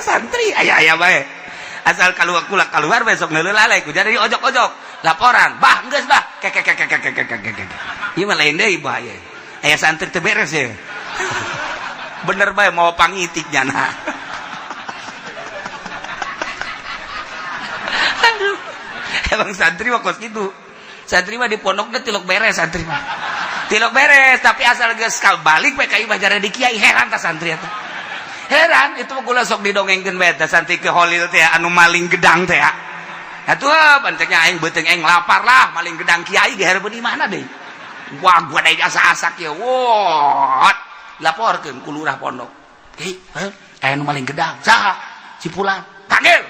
Santri aya bae asal keluar besok neuleuh lalai ku jadi ojok-ojok laporan bah geus bah kek ieu mah lain deui bah aya santri teu beres ya bener bae mau pangitik nyana aduh emang santri mah kos kitu santri mah di pondok teh tilok beres santri mah tilok beres tapi asal geus balik we ka imah jare di kiai heran tah santri eta heran itu gula sok didongengkeun bae teh santri ke Holil teh anu maling gedang teh atuh banteknya aing beuteung aing lapar lah maling gedang kiai dihareupeun di mana deui wah gua da asa-asak ya wot laporkeun ku lurah pondok anu maling gedang saha cipulan panggil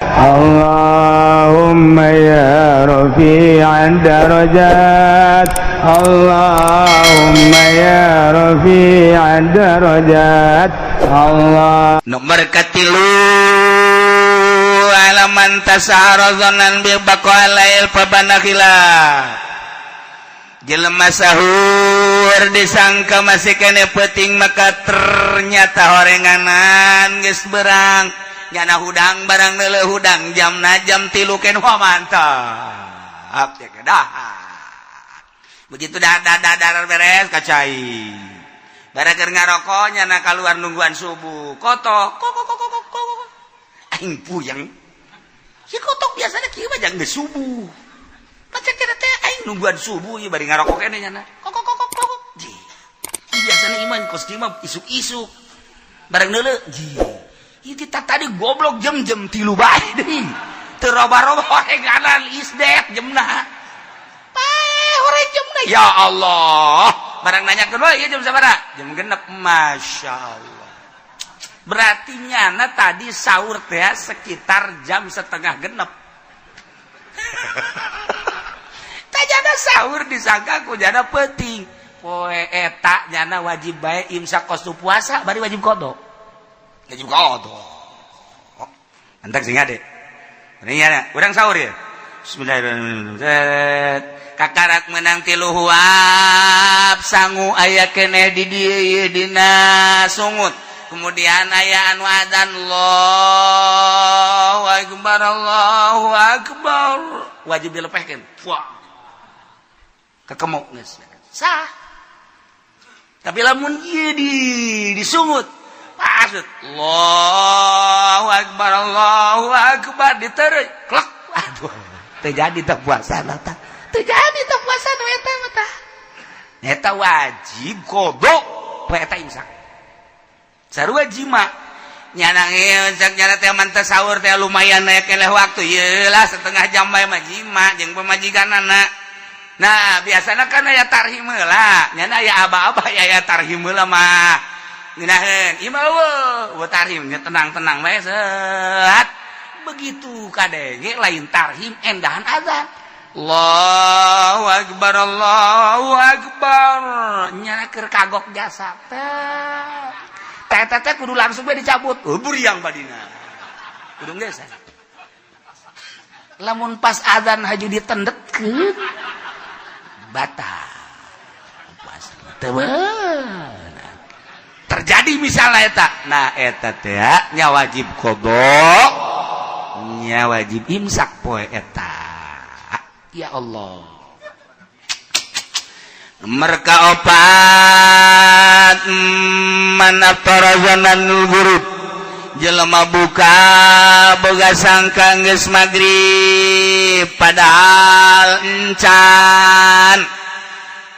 Allahumma ya rafi'ad darajat Allahumma ya rafi'ad darajat Allah nomor katilu alaman tasarazanan bi baqalail pabanakhila jelema sahur disangka masih kene peuting maka ternyata horenganan geus berang nyana hudang barang neuleuh hudang jamna jam 3 ken wah mantap ya kedah begitu dah beres kacai barakeur ngarokok nyana kaluar nungguan subuh kotok kok aing puyeng si kotok biasanya kieu mah jang geus subuh pacek teh aing nungguan subuh ieu bari ngarokok kene nyana kok ji biasanya iman kos kieu mah isuk-isuk bareng neuleuh ji ieu kita tadi goblok jam-jam 3 bae deui teu roba-roba horenganan isdet jemna horeng jemna ya Allah barang nanya kedua iya jam sabaraha jam 6 Masya Allah berarti nyana tadi sahur teh sekitar jam 5:30 tajana sahur disangka ku jana peuting poe eta nyana wajib bae imsak kos tu puasa bari wajib qada antak sing ade ini nyana urang sahur ya bismillahirrahmanirrahim kakarak menang 3 huap sangu aya keneh di dieu dina sungut kemudian aya anu adzan Allahu akbar wajib dilepehkeun puah kakemuk geus sah tapi lamun ieu disungut pasut Allahu akbar ditereuy klek aduh teu jadi teh puasa tah jadi tak puasa nu eta mah eta wajib qada poe eta imsak sarua jima nyana imsak nyana teh mantep sahur teh lumayan aya keneh waktu ieu lah setengah jam bae mah jima jeung pamajikanana nah biasana kan aya tarhim heula nyana aya aba-aba aya tarhim heula mah ngeunaheun imah we tarhim tenang-tenang bae sehat begitu kadenge lain tarhim endahan azan Allahu akbar nyana keur kagok jasa teh kudu langsung we dicabut buriang badina kudu geus lamun pas azan haju ditendetkeun batal puasa teu terjadi misalnya eta nah eta teh nya wajib qada nya wajib imsak poe eta ya Allah nomor kaopat manaftarazanul ghurub jelema buka boga sangka geus magrib padahal encan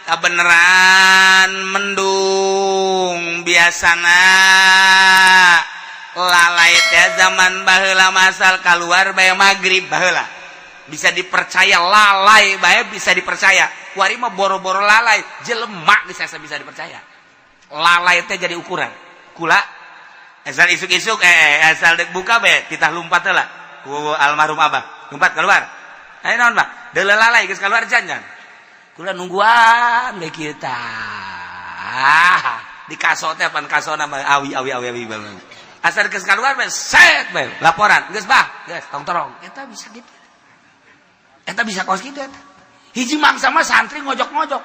kabeneran mendung biasana lalai teh zaman baheula masal kaluar bae magrib baheula bisa dipercaya lalai bae bisa dipercaya kuari mah boro-boro lalai jelema bisa dipercaya lalai teh jadi ukuran kula asal isuk-isuk asal dek buka bae titah lumpat heula ku almarhum abah lumpat keluar ayo naon mah deuleu lalai geus keluar jangan kula nungguan bae kieu tah di kaso teh pan kasona mah awi banget Asal geus kaluar we set we laporan geus bah geus tong-torong eta bisa gitu eta bisa kos gitu eta hiji mangsa mah santri ngojok-ngojok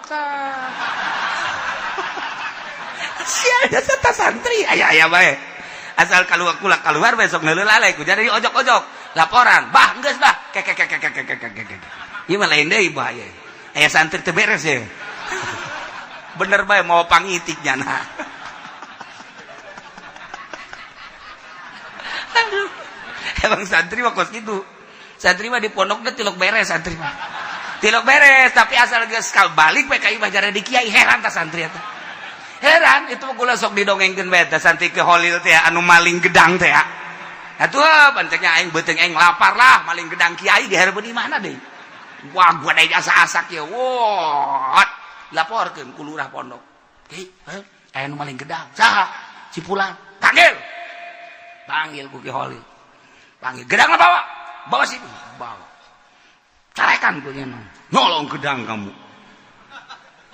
sia eta santri aya bae asal keluar besok neuleuh lalai ku jadi ojok-ojok laporan bah geus bah kek ieu mah lain deui bahaya aya santri teu beres ya bener bae mau pangitiknya nah aduh emang santri mah kos gitu santri mah di pondoknya tilok beres santri mah tilok beres tapi asal geus balik we ka imah jare di kiai heran tah santri eta heran itu mah kula sok didongengkeun bae teh santri ke holil teh anu maling gedang teh atuh pancengnya aing beuteung aing lapar lah maling gedang kiai dihareupeun di mana deui wah gua da asa-asak ya wot laporkeun ku lurah pondok aya nu maling gedang saha cipulan panggil ku Ki Holil panggil gedang bawa sini bawa carekan ku nyolong gedang kamu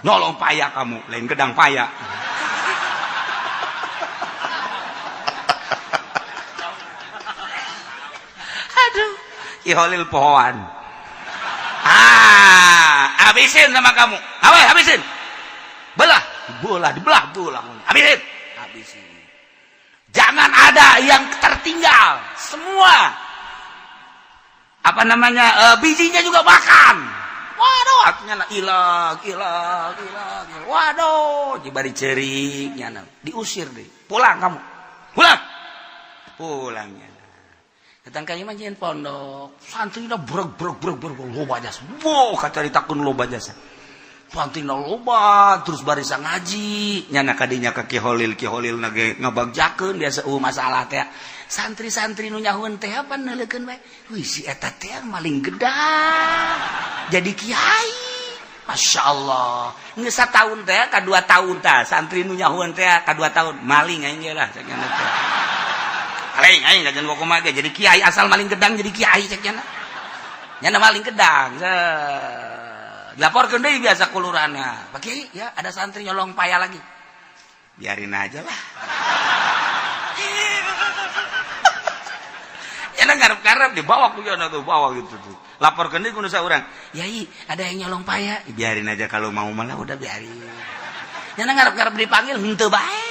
nyolong paya kamu lain gedang paya aduh Ki Holil pohoan habisin sama kamu habisin dibelah habisin jangan ada yang tertinggal semua bijinya juga makan waduh artinya ilag waduh jibari ceriknya diusir deh pulang kamu pulangnya datang ka imah nyeun pondok santrina breg loba jasa wow kacaritakeun loba jasa santrina loba terus barisa ngaji nyana kadinya ka Ki Holil nage ngabagjakeun biasa masalah teh santri-santri nu nyahueun teh apa neuleukeun bae wih si eta teh maling gedang jadi kiai Masya Allah geus sataun teh ka 2 tahun tah santri nu nyahueun teh ka 2 tahun maling aing ge lah cek nya teh aing ngajen kumaha ge jadi kiai asal maling gedang jadi kiai cek nya maling gedang dilaporkeun deui biasa ku lurahna Pak Kiai ya ada santri nyolong paya lagi biarin aja lah ya ngarep-ngarep dibawa ku jono tuh bawa gitu tuh laporkeun deui ku nu saurang yai ada yang nyolong paya biarin aja kalau mau malah udah biarin ya ngarep-ngarep dipanggil henteu bae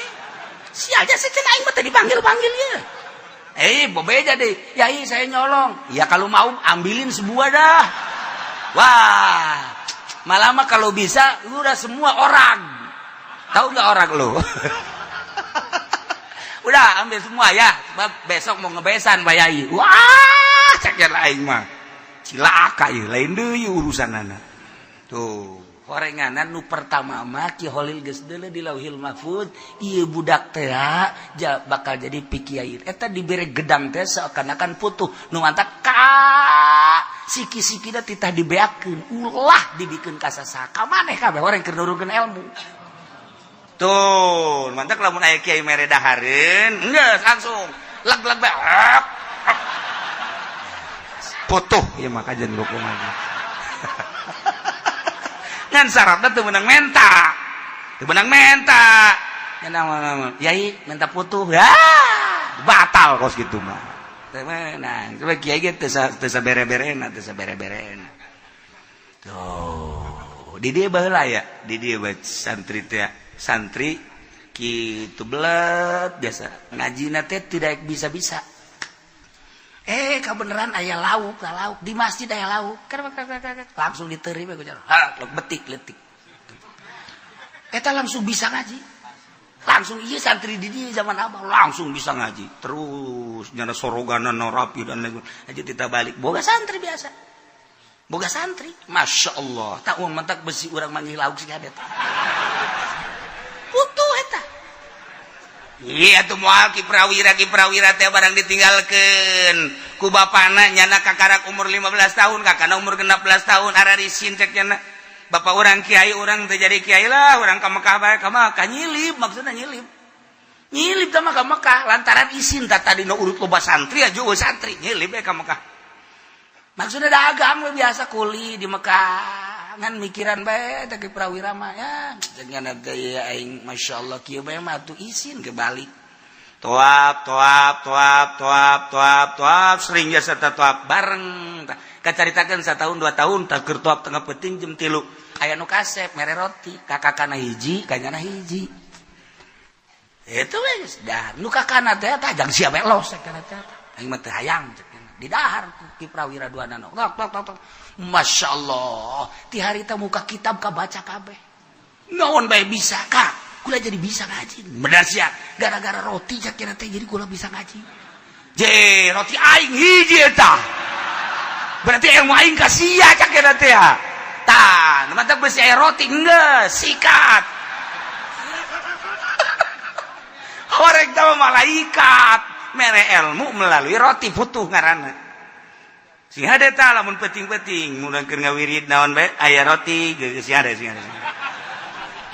sia aja sih aing mah teh dipanggil-panggil ya bebeja deh yai saya nyolong ya kalau mau ambilin sebuah dah wah malah mah kalau bisa lu udah semua orang tahu nggak orang lu udah ambil semua ya sebab besok mau ngebesan Pak Yai wah ceknya lain mah cilaka ya lain deui urusanana tuh horenganan nu pertama mah Ki Holil geus deuleu di Lauhil Mahfuz ieu budak teh bakal jadi pikiai eta dibere gedang teh seakan-akan putuh nu mantap siki-sikina titah dibeakeun ulah dibikeun ka sasaka maneh kabeh horeng keur nurukeun ilmu tuh mantap lamun aya kiai mere dahareun geus langsung leg-leg bae putuh ieu mah kajen hukum lagi ngan syaratna teu meunang menta yai minta putuh ya batal kos gitu mah teu meunang coba kiai ge teu sabere-berena tuh di dieu baheula ya di dieu santri kitu belet biasa ngajina teh tidak bisa-bisa kebenaran aya lauk di masjid aya lauk langsung diterima gue betik letik eta langsung bisa ngaji langsung iya santri di dia zaman abah langsung bisa ngaji terus nyana soroganan rapi dan lain aja kita balik boga santri biasa boga santri Masya Allah tak uang mentak besi orang manggil lauk sih ada putuh eta iya tuh moal ki prawira teh barang ditinggalkeun ku bapana nyana kakarak umur 15 tahun kakana umur 16 tahun ararisin cek nyana bapak orang kiai orang teh jadi kiai lah orang ka Mekah bae ka Mekah nyilip maksudna nyilip ka Mekah lantaran isin tadi no urut loba santri aja santri nyilip ka Mekah maksudnya dagang biasa kuli di Mekah ngan mikiran bae teh prawira mah ya jangan teh aing masyaallah kieu bae mah atuh isin ke balik tuap sering jasa tuap bareng kacaritakeun satahun 2 tahun tak keur tuap tengah peuting jam 3 aya nu kasep mere roti kakakana hiji kanyana hiji itu geus dah nu kakana teh tajang sia belos kana teh aing mah teu hayang di dahar ki prawira duanana tok masyaallah ti harita muka kitab kabaca kabeh naon bae bisa kak kula jadi bisa ngaji bener sia gara-gara roti sakira teh jadi kula bisa ngaji je roti aing hiji eta berarti ilmu aing ka sia sakira teh tah mantap besi aya roti geus sikat horeg teh malaikat mere ilmu melalui roti putuh ngaranna sing hade tah lamun penting-penting mudah keur ngawirid naon bae aya roti geus sia sing hade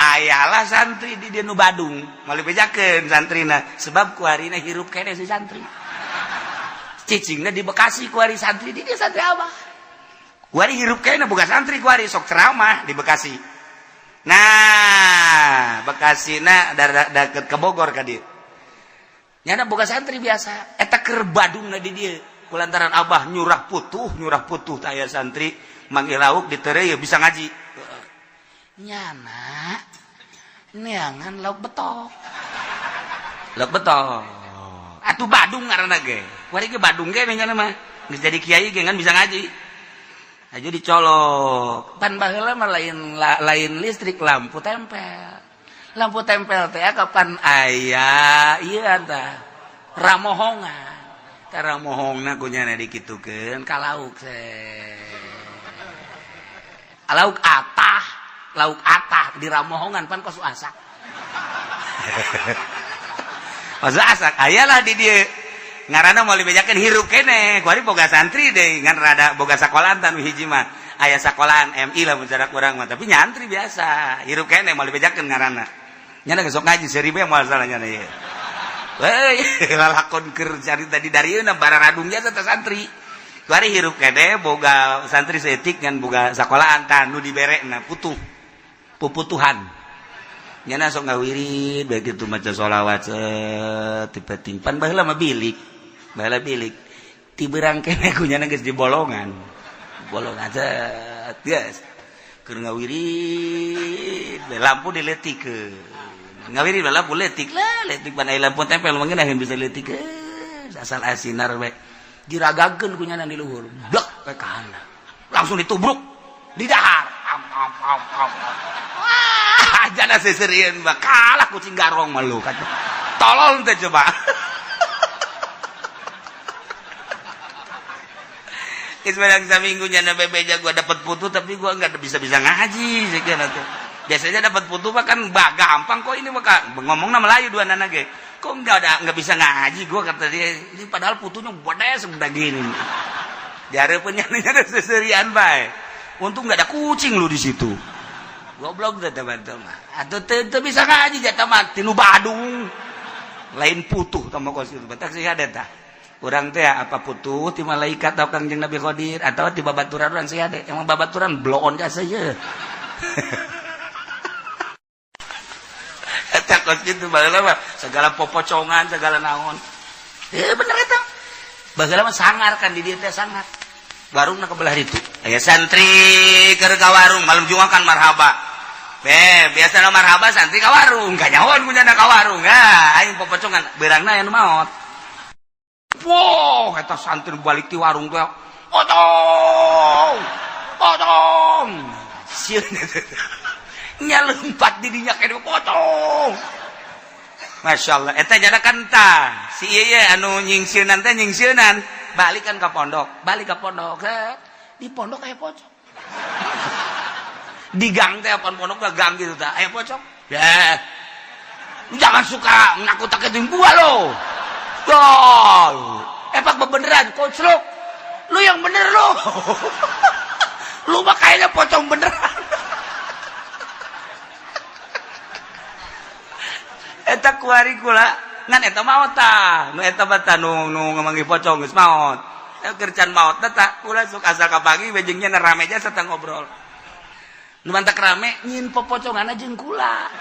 ayalah santri di nu Badung malih bejakeun santrina sebab kuarina hirup kene si santri cicingna di Bekasi kuari santri di dia santri abah kuari hirup kene boga santri kuari sok ceramah di Bekasi nah Bekasina deket ke Bogor ka dieu nyana boga santri biasa eta keur Badungna di dieu kulantaran abah nyurah putuh tah aya santri manggil lauk ditereu ya bisa ngaji nyana neangan lauk betok atuh Badung ngaranna ge kuari ge Badung ge nyana mah geus jadi kiai ge kan bisa ngaji aja dicolok pan baheula mah lain listrik lampu tempel teh kapan aya ieu tah ramohongan tah ramohongna kunyana dikitukeun ka lauk lauk atah di ramohongan pan kosu asak kosu asak ayalah di dieu ngaranna moal dibejakeun hirup kene kuari boga santri deui ngan rada boga sakolahan tan hiji mah aya sakolahan MI lah mun cara urang mah tapi nyantri biasa hirup kene moal dibejakeun ngaranna nyana geus sok ngaji seribe moal salah nyana ieu lalakon keur carita di darieuna bararadung jasa teh santri kuari hirup kene boga santri seetik ngan boga sakolahan tan nu diberekna puputuhan nyana sok ngawirid bae kitu maca sholawat tipe timpan baheula mah bilik ti beurang kene kunyana geus di bolongan geus keur ngawirid bae lampu diletikeun ngawirid bae lampu letik ban aya lampu tempel mangga naheun bisa letikeun asal asinar bae diragakeun kunyana di luhur blek bae ka handap langsung ditubruk di dahar jana seserian mah kalah kucing garong mah lu kata tolol teh coba ismadang saminggu nyana bebeja gua dapat putu tapi gua enggak bisa ngaji sekian tuh biasanya dapat putu mah kan gampang kok ini mah ngomongna Melayu dua nana ge kok enggak bisa ngaji gua kata dia ini padahal putunya gede sebelah gini dihareupeun nyana seserian bae untung enggak ada kucing lu di situ goblok teh teman-teman atuh teu bisa ngaji jata mah tinu Badung lain putuh tah mah kos batak sih ada tah urang teh apa putuh ti malaikat atau Kangjeng Nabi Qadir atau ti babaturan urang sih ada emang babaturan bloon ka saja eta kos kitu baheula mah segala popocongan segala naon bener eta baheula mah sangar kan di dieu teh sangar warungna kebelah ditu aya santri keur ka warung malam Jumat kan marhaba biasa marhaba santri ka warung kanyawan kunyana ka warung aing popocongan beurangna aya nu maot wow eta santri balik ti warung teh potong sieun nya leumpat di dinya kene potong masyaallah eta nyana kanta si ieu anu nyingsieunan teh nyingsieunan balik ka pondok di pondok aya pocong di gang teh apa pondok ke gang gitu tah aya pocong ya jangan suka nakut-nakutin gua lo gol epak beneran koclok lu yang bener lo lu mah kayaknya pocong beneran eta kuari kula ngan eta maot tah nu eta bata nu ngamanggih pocong geus maot keur can maot tah kula sok asal ka pagi bejengnya rame aja sarta ngobrol nu mantak rame nyin popoconganna jeung kula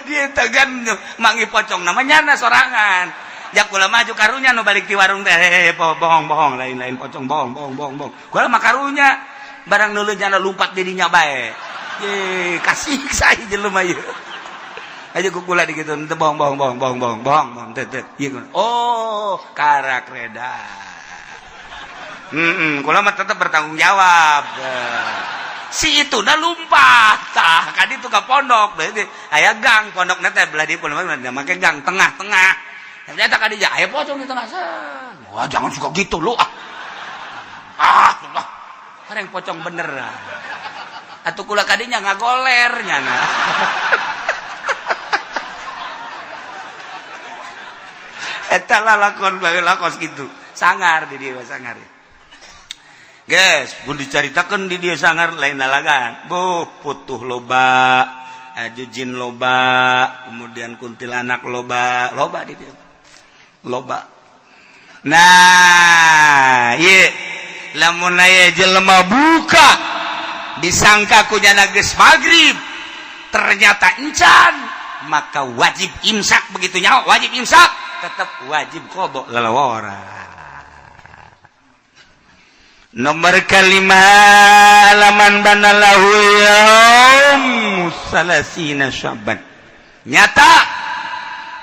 dia tegan mangi pocong namanya na sorangan jak kula maju karunya nu balik di warung teh bohong lain pocong bohong kula mah karunya barang nuleun jana lumpat di dinya bae ye kasih saya jelema ieu aja kukula dikitu teu bohong teh oh karak reda kula mah tetep bertanggung jawab si itu dah lumpat tah kan itu ke pondok berarti aya gang pondok teh belah di pondok make gang tengah-tengah ternyata ka dieu aya pocong di tengah sana wah jangan suka gitu lu kareng pocong bener atuh kula ka dinya ngagoler nyana eta lakon bae lakos gitu sangar di dieu sangar guys, pun diceritakan di dia sangar lain dalagan. Putuh loba, jujin loba, kemudian kuntilanak loba di dia. Loba. Nah, ye, lamun aya jelema buka disangka ku nyana geus magrib, ternyata encan, maka wajib imsak begitu nyawa, wajib imsak, tetap wajib qada lalawara. Nomor kalima laman banalahu yaum salasina Sya'ban. Nyata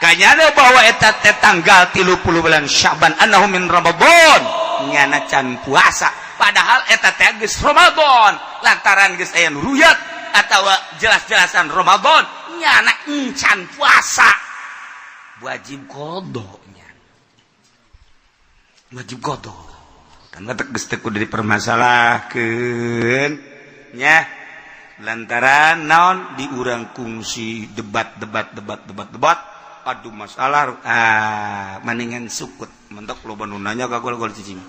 kanyana bahwa eta teh tanggal 30 bulan Sya'ban annahu min Ramadan nyana can puasa padahal eta teh geus Ramadan lantaran geus aya ruyat atawa jelas-jelasan Ramadan nyana encan puasa wajib qada nya wajib qada kan geus teu kudu dipermasalahkeun nya lantaran naon diurang kungsi debat adu masalah maningan sukut mentok loba nu nanya ka gol cicing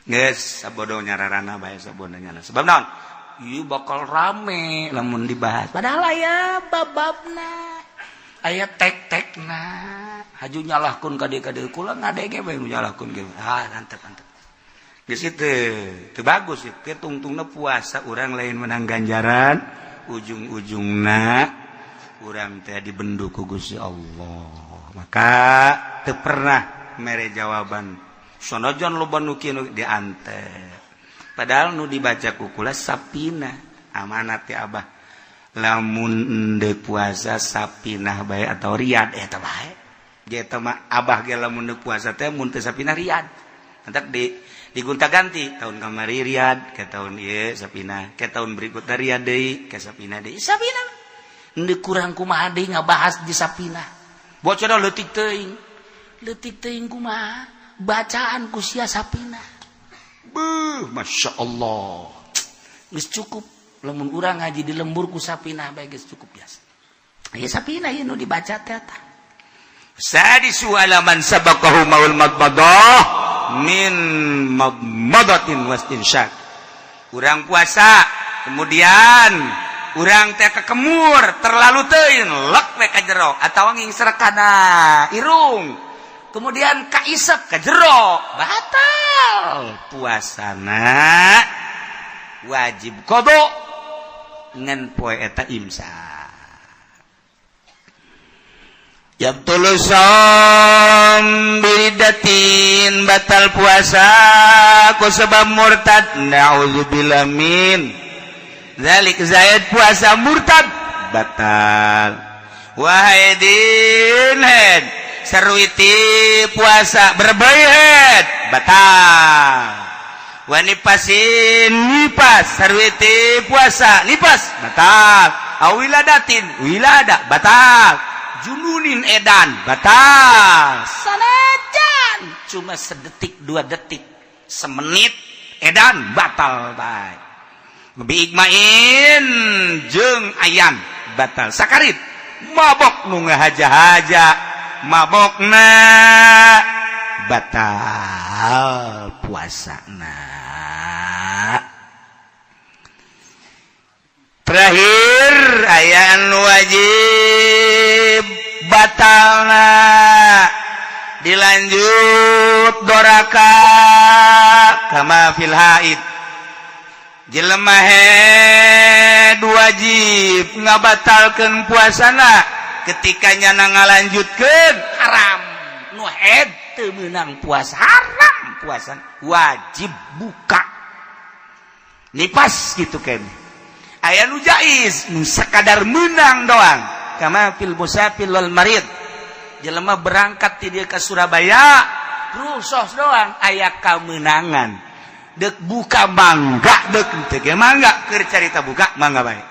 geus sabodo nyararana bae sabodo nyana sebab naon ieu bakal rame lamun dibahas padahal aya bababna aya tek-tekna haju nyalahkeun ka dieu kula ngadege bae nyalahkeun ge antep geus teu bagus ieu tungtungna puasa urang lain menang ganjaran ujung-ujungna urang teh dibenduk ku Gusti Allah maka teu pernah mere jawaban sonojon loba nu kieu diantep padahal nu dibaca ku kula sapina amanat teh Abah lamun teu puasa sapinah bae atau riyad eta bae ge eta mah Abah ge lamun teu puasa teh mun teu sapinah riyad entek digonta-ganti tahun kamari riyad ke tahun ieu sapinah ke tahun berikutna riyad deui ke sapinah deui sapinah endeu kurang kumaha deui ngabahas di sapinah bocor leutik teuing kumaha bacaan ku sia sapinah beuh masyaallah geus cukup lamun urang ngaji di lembur ku sapinah bae geus cukup biasa aya sapinah ieu nu dibaca teh eta sadisu alaman sabaqahu maul madmadah min madmadatin wastinsyak urang puasa kemudian urang teh kekemur terlalu teuing lek we ka jero atawa ngingser kana irung kemudian kaisep ka jero batal puasana wajib qada ngan poe eta imsak yabtulu shaum bidatin batal puasa ku sebab murtad naudzubillah min zalik zaid puasa murtad batal wahidin head sarwiti puasa berbayat batal wanipasin nipas sarwiti puasa nipas batal awiladatin wilada batal jununin edan batal sanajan cuma sedetik 2 detik semenit edan batal bae biigmain jeung ayan batal sakarit mabok nu ngahaja-haja mabokna batal puasana terakhir ayat wajib batalna dilanjut doraka kama fil haid jelema head wajib ngabatalkeun puasana ketikanya ngalanjutkeun haram nu teu meunang puasa haram puasa wajib buka nipas gitu kan aya nu jaiz nu sakadar meunang doang kama fil musafir wal marid jelema berangkat ti dieu ka Surabaya rusos doang aya kameunangan dek buka mangga dek teu ge mangga keur carita buka mangga bae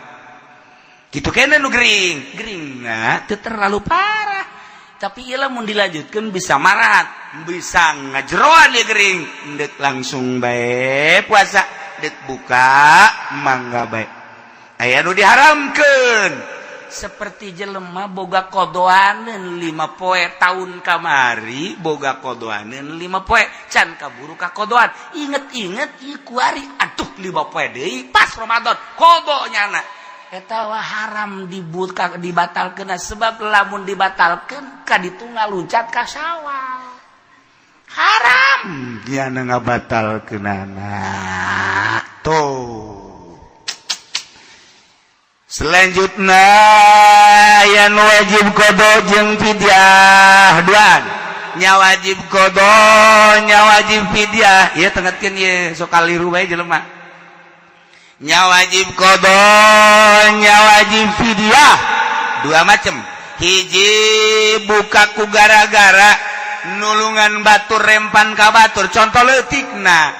kitu kene nu gering nah teu terlalu parah tapi ieu lamun dilanjutkeun bisa marat bisa ngajeroan ya gering dek langsung bae puasa dek buka mangga bae aya nu diharamkeun seperti jelema boga kodoaneun 5 poe tahun kamari boga kodoaneun 5 poe can kaburu ka kodoan inget-inget ieu kuari atuh 5 poe deui pas Ramadan kodonyana eta wah haram dibatalkeun sebab lamun dibatalkeun ka ditu ngaluncat ka Syawal haram diana ngabatalkeunana tuh. Selanjutnya yang wajib kodo jeung fidyah duan nya wajib kodo nya wajib fidyah ieu tengetkeun ieu sok kaliru bae jelema nya wajib kodo nya wajib fidyah dua macam hiji buka ku gara-gara nulungan batur rempan ka batur contoh leutikna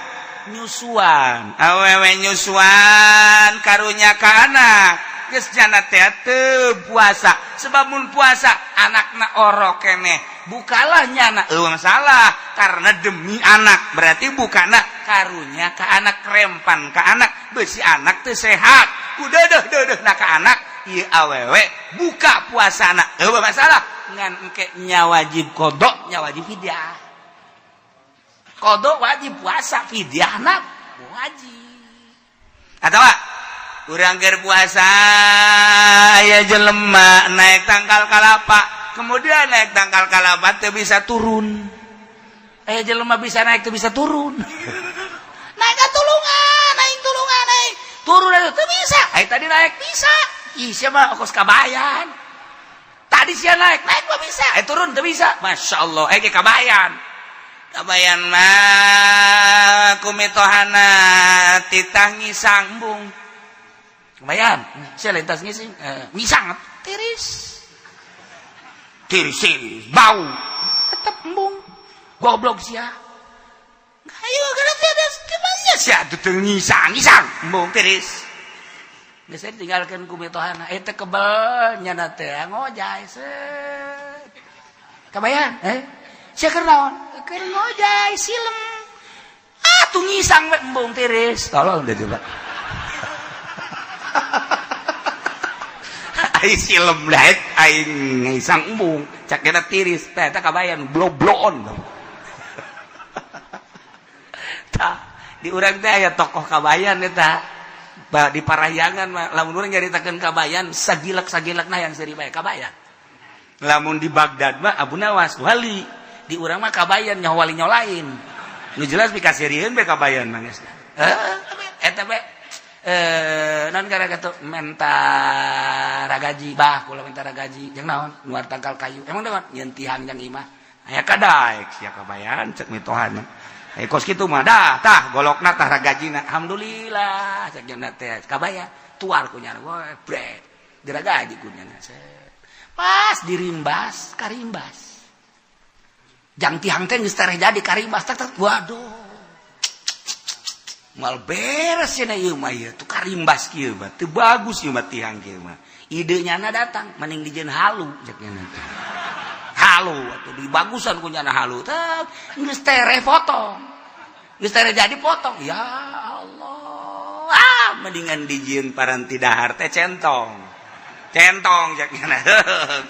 nyusuan awewe nyusuan karunya ka anak geus jana teh teu puasa sebab mun puasa anakna orok keneh bukalah nyana masalah karena demi anak berarti bukana karunya ka anak rempan ka anak beusi anak teu sehat kudeudeuh na ka anak ieu awewe buka puasana eueuh masalah ngan engke nya wajib qada nya wajib fidyah qada wajib puasa fidyahna wajib atawa urang keur puasa aya jelema naik tangkal kalapa kemudian naik tangkal kalapa teu bisa turun aya jelema bisa naik teu bisa turun naik tulungan naik turun teu bisa aya tadi naik bisa ih sia mah ongkos kabayan tadi sia naik mah bisa aya turun teu bisa masyaallah aya ge kabayan mah kumitohana titangi sangbung kebayang, saya lintas ngising, ngisang, tiris, bau, tetap embung, goblok sia, ayo karena tiada gimana sia, tuh ngisang, embung tiris, biasa ditinggalkan kumitohana, itu kebel, nyana teh ngojay, kebayang, saya kenaon, ngojay, silem, tuh ngisang, embung tiris, tolong deh coba. Aing silem daek aing ngisang embung cak kena tiris teh eta kabayan blow-blown tah di urang teh aya tokoh kabayan eta di Parahyangan mah lamun urang nyaritakeun kabayan sagilak-sagilakna yang seri bae kabayan lamun di Baghdad mah Abu Nawas wali di urang mah kabayan nya wali nyolain nu jelas pikasirieun bae kabayan mah geus eta bae non gara-gara mentara gaji bah kula mentara gaji jeung naon nuar tangkal kayu emang naon nyeun tihang jeung imah aya kadaek sia kabayan cek mitohan kos kitu mah dah tah golokna tah ragajina alhamdulillah cek jeung teh kabaya tuar kunyana we bret dira gaji kunyana pas dirimbas karimbas jang tihang teh geus tareh jadi karimbas tak waduh mal beres cenah ieu mah ieu tu karimbas kieu mah teu bagus ieu mah tihang kieu mah idenya na datang mending dijieun halu cek nya nanti halu atuh dibagusan ku nyana halu teh geus tere potong geus tere jadi potong ya Allah mendingan dijieun paranti dahar teh centong cek nya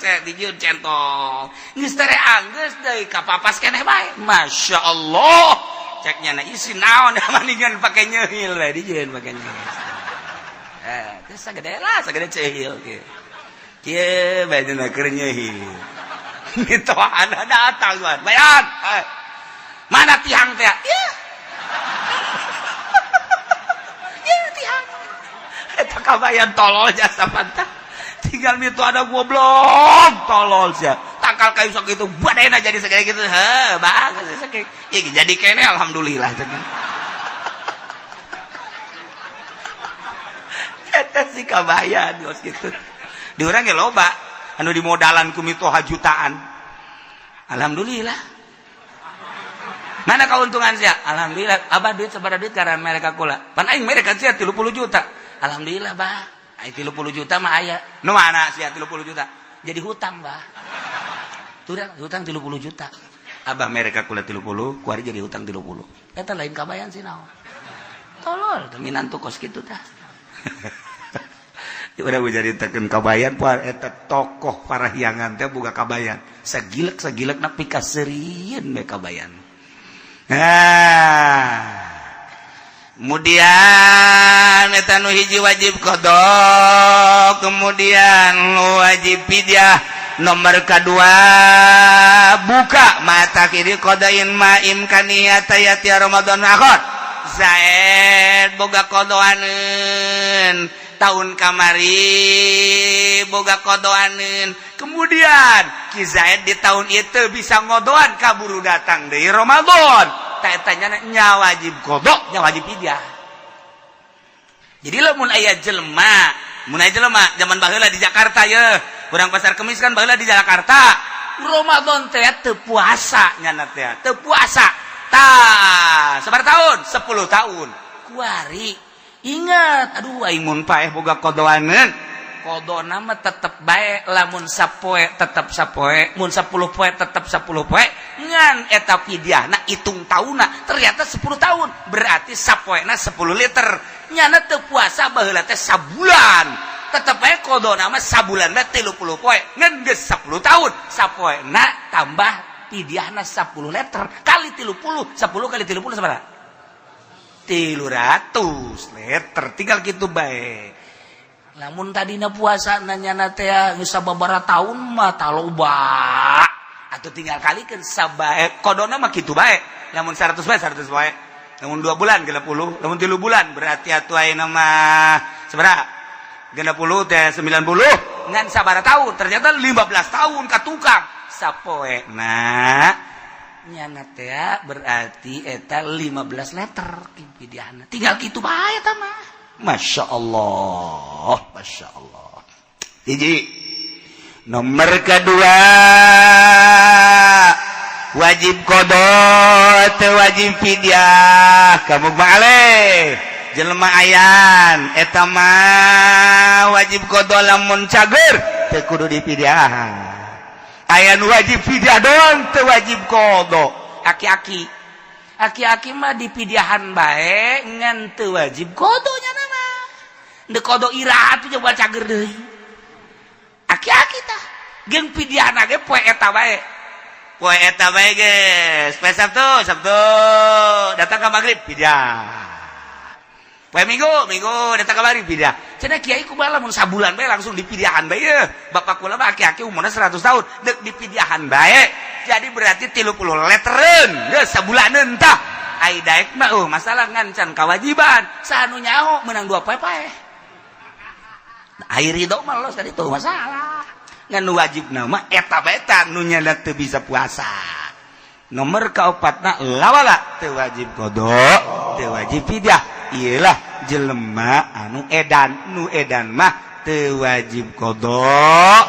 cek dijieun centong geus tere anggeus deui kapapas keneh bae masyaallah ceknya na isi naon mendingan pakai nyehil we dijieun pakai nyehil teh sagede cehil kieu kieu bae na keur nyehil kitu ana datang wan bayan mana tihang teh ya ya tihang eta kabayan tolol jasa pantah tinggal itu ada goblok tolol sia takal kayu sok itu badena jadi segala gitu bagus sakit jadi kene alhamdulillah eta si kabayan geus gitu di urang ge loba anu dimodalan ku mitoha jutaan alhamdulillah mana keuntungan sia alhamdulillah abah duit sabaraha duit karena mereka kula pan aing mereka sia 30 juta alhamdulillah bah ai 30 juta mah aya nu mana sia 30 juta jadi hutang bah hutang 30 juta abah mereka kula 30 kuari jadi hutang 30 eta lain kabayan sih naon tolol minantu kos kitu tah udah menceritakan kabayan puan eta tokoh parahyangan teh boga kabayan sagilek nak pikaseureun we kabayan kemudian eta nu hiji wajib qada kemudian wajib fidyah nomor kedua buka mata kiri qadain maim kaniyata yati Ramadan akhir Zaid boga qadaaneun tahun kamari boga kodoaneun kemudian Ki Zaid di tahun itu bisa ngodoan kaburu datang deui Ramadan tanya nya wajib kodok nya wajib fidyah jadi lamun aya jelema zaman baheula di Jakarta ye urang pasar Kemis kan baheula di Jakarta Ramadan teh teu puasa nya teh teu puasa tah sabar tahun 10 tahun kuari ingat aduh aing mun paeh boga kodoaneun kodona mah tetep bae lamun sapoe tetep sapoe mun 10 poe tetep 10 poe ngan eta fidyahna hitung taunna ternyata 10 tahun berarti sapoena 10 liter nyana teu puasa baheula teh sabulan tetep bae kodona mah sabulanna 30 poe ngan geus 10 tahun sapoena tambah fidyahna 10 liter kali 30 10 kali 30 sabaraha 300 liter tinggal gitu baik lamun tadina puasa nanya teh geus sababaraha taun mah taloba atuh tinggal kalikeun sabae kodona mah kitu bae lamun 100 bae 100 bae lamun 2 bulan 30 lamun 3 bulan berarti atuh ayeuna mah sabaraha 60 teh 90 ngan sabaraha taun ternyata 15 tahun ka tukang sapoena nyana teh berarti eta 15 liter fidyahna tinggal kitu bae eta mah masyaallah hiji nomor kedua wajib qada teu wajib fidyah kamu baaleh jelema ayan eta mah wajib qada lamun cager teu kudu difidyah aya nu wajib fidyah doang teu wajib qada aki-aki mah dipidyahan bae ngan teu wajib qada nya mah deuk qada iraha tuh coba cager deui aki-aki tah geung fidyahna ge poe eta bae geus poe Sabtu datang ka magrib fidyah poe Minggu datang ka magrib fidyah cenah kiai kumaha lamun sabulan bae langsung dipidyahan bae ye bapak kula mah aki-aki umurna 100 tahun deuk dipidyahan bae jadi berarti 30 letereun geus sabulaneun tah ai daek mah masalah ngan can kawajiban sanu nyaho meunang 2 poe paeh ai ridho mah los tadi tuh masalah ngan nu wajibna mah eta bae tah nu nya teu bisa puasa nomor kaopatna lawala teu wajib qada teu wajib fidyah ialah jelema anu edan nu edan mah teu wajib qada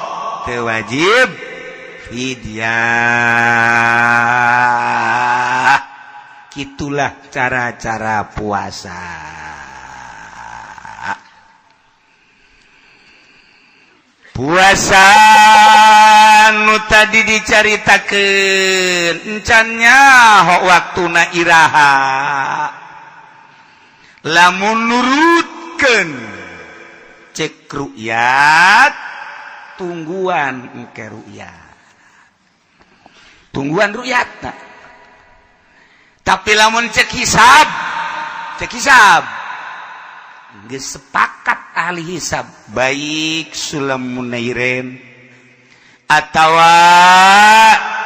teu wajib fidyah kitulah cara-cara puasa puasa nu tadi dicaritakeun encannya hok waktuna iraha lamun nurutkeun cek ru'yat tungguan engke ru'yat tungguan ru'yatna tapi lamun cek hisab geus sepakat ahli hisab baik Sulamunairen atawa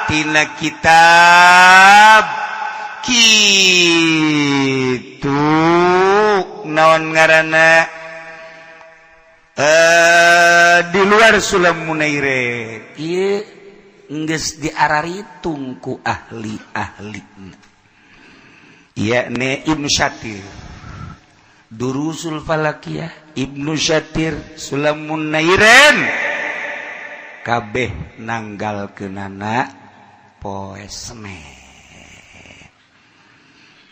tina kitab kitu, naon ngaranna di luar Sulam Munairen ieu geus diararitung ku ahli-ahli yakni Ibnu Syatir Durusul Falakiyah Ibnu Syatir Sulam Munairen kabeh nanggalkeunana poe Senen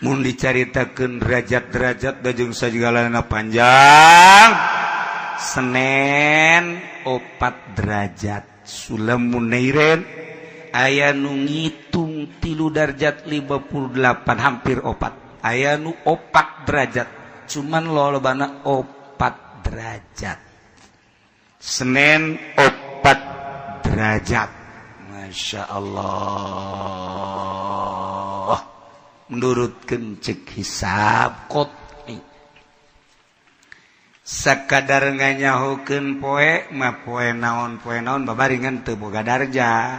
mun dicaritakeun derajat-derajat jeung sajigalana panjang Senen 4 derajat Sulam Munairen aya nu ngitung 3 derajat 58 hampir 4 aya nu 4 derajat cuman lolobana 4 derajat Senen 4 derajat Masya Allah menurutkeun cek hisab kot sakadar nganyahokeun poe mah poe naon babaringan teu boga darja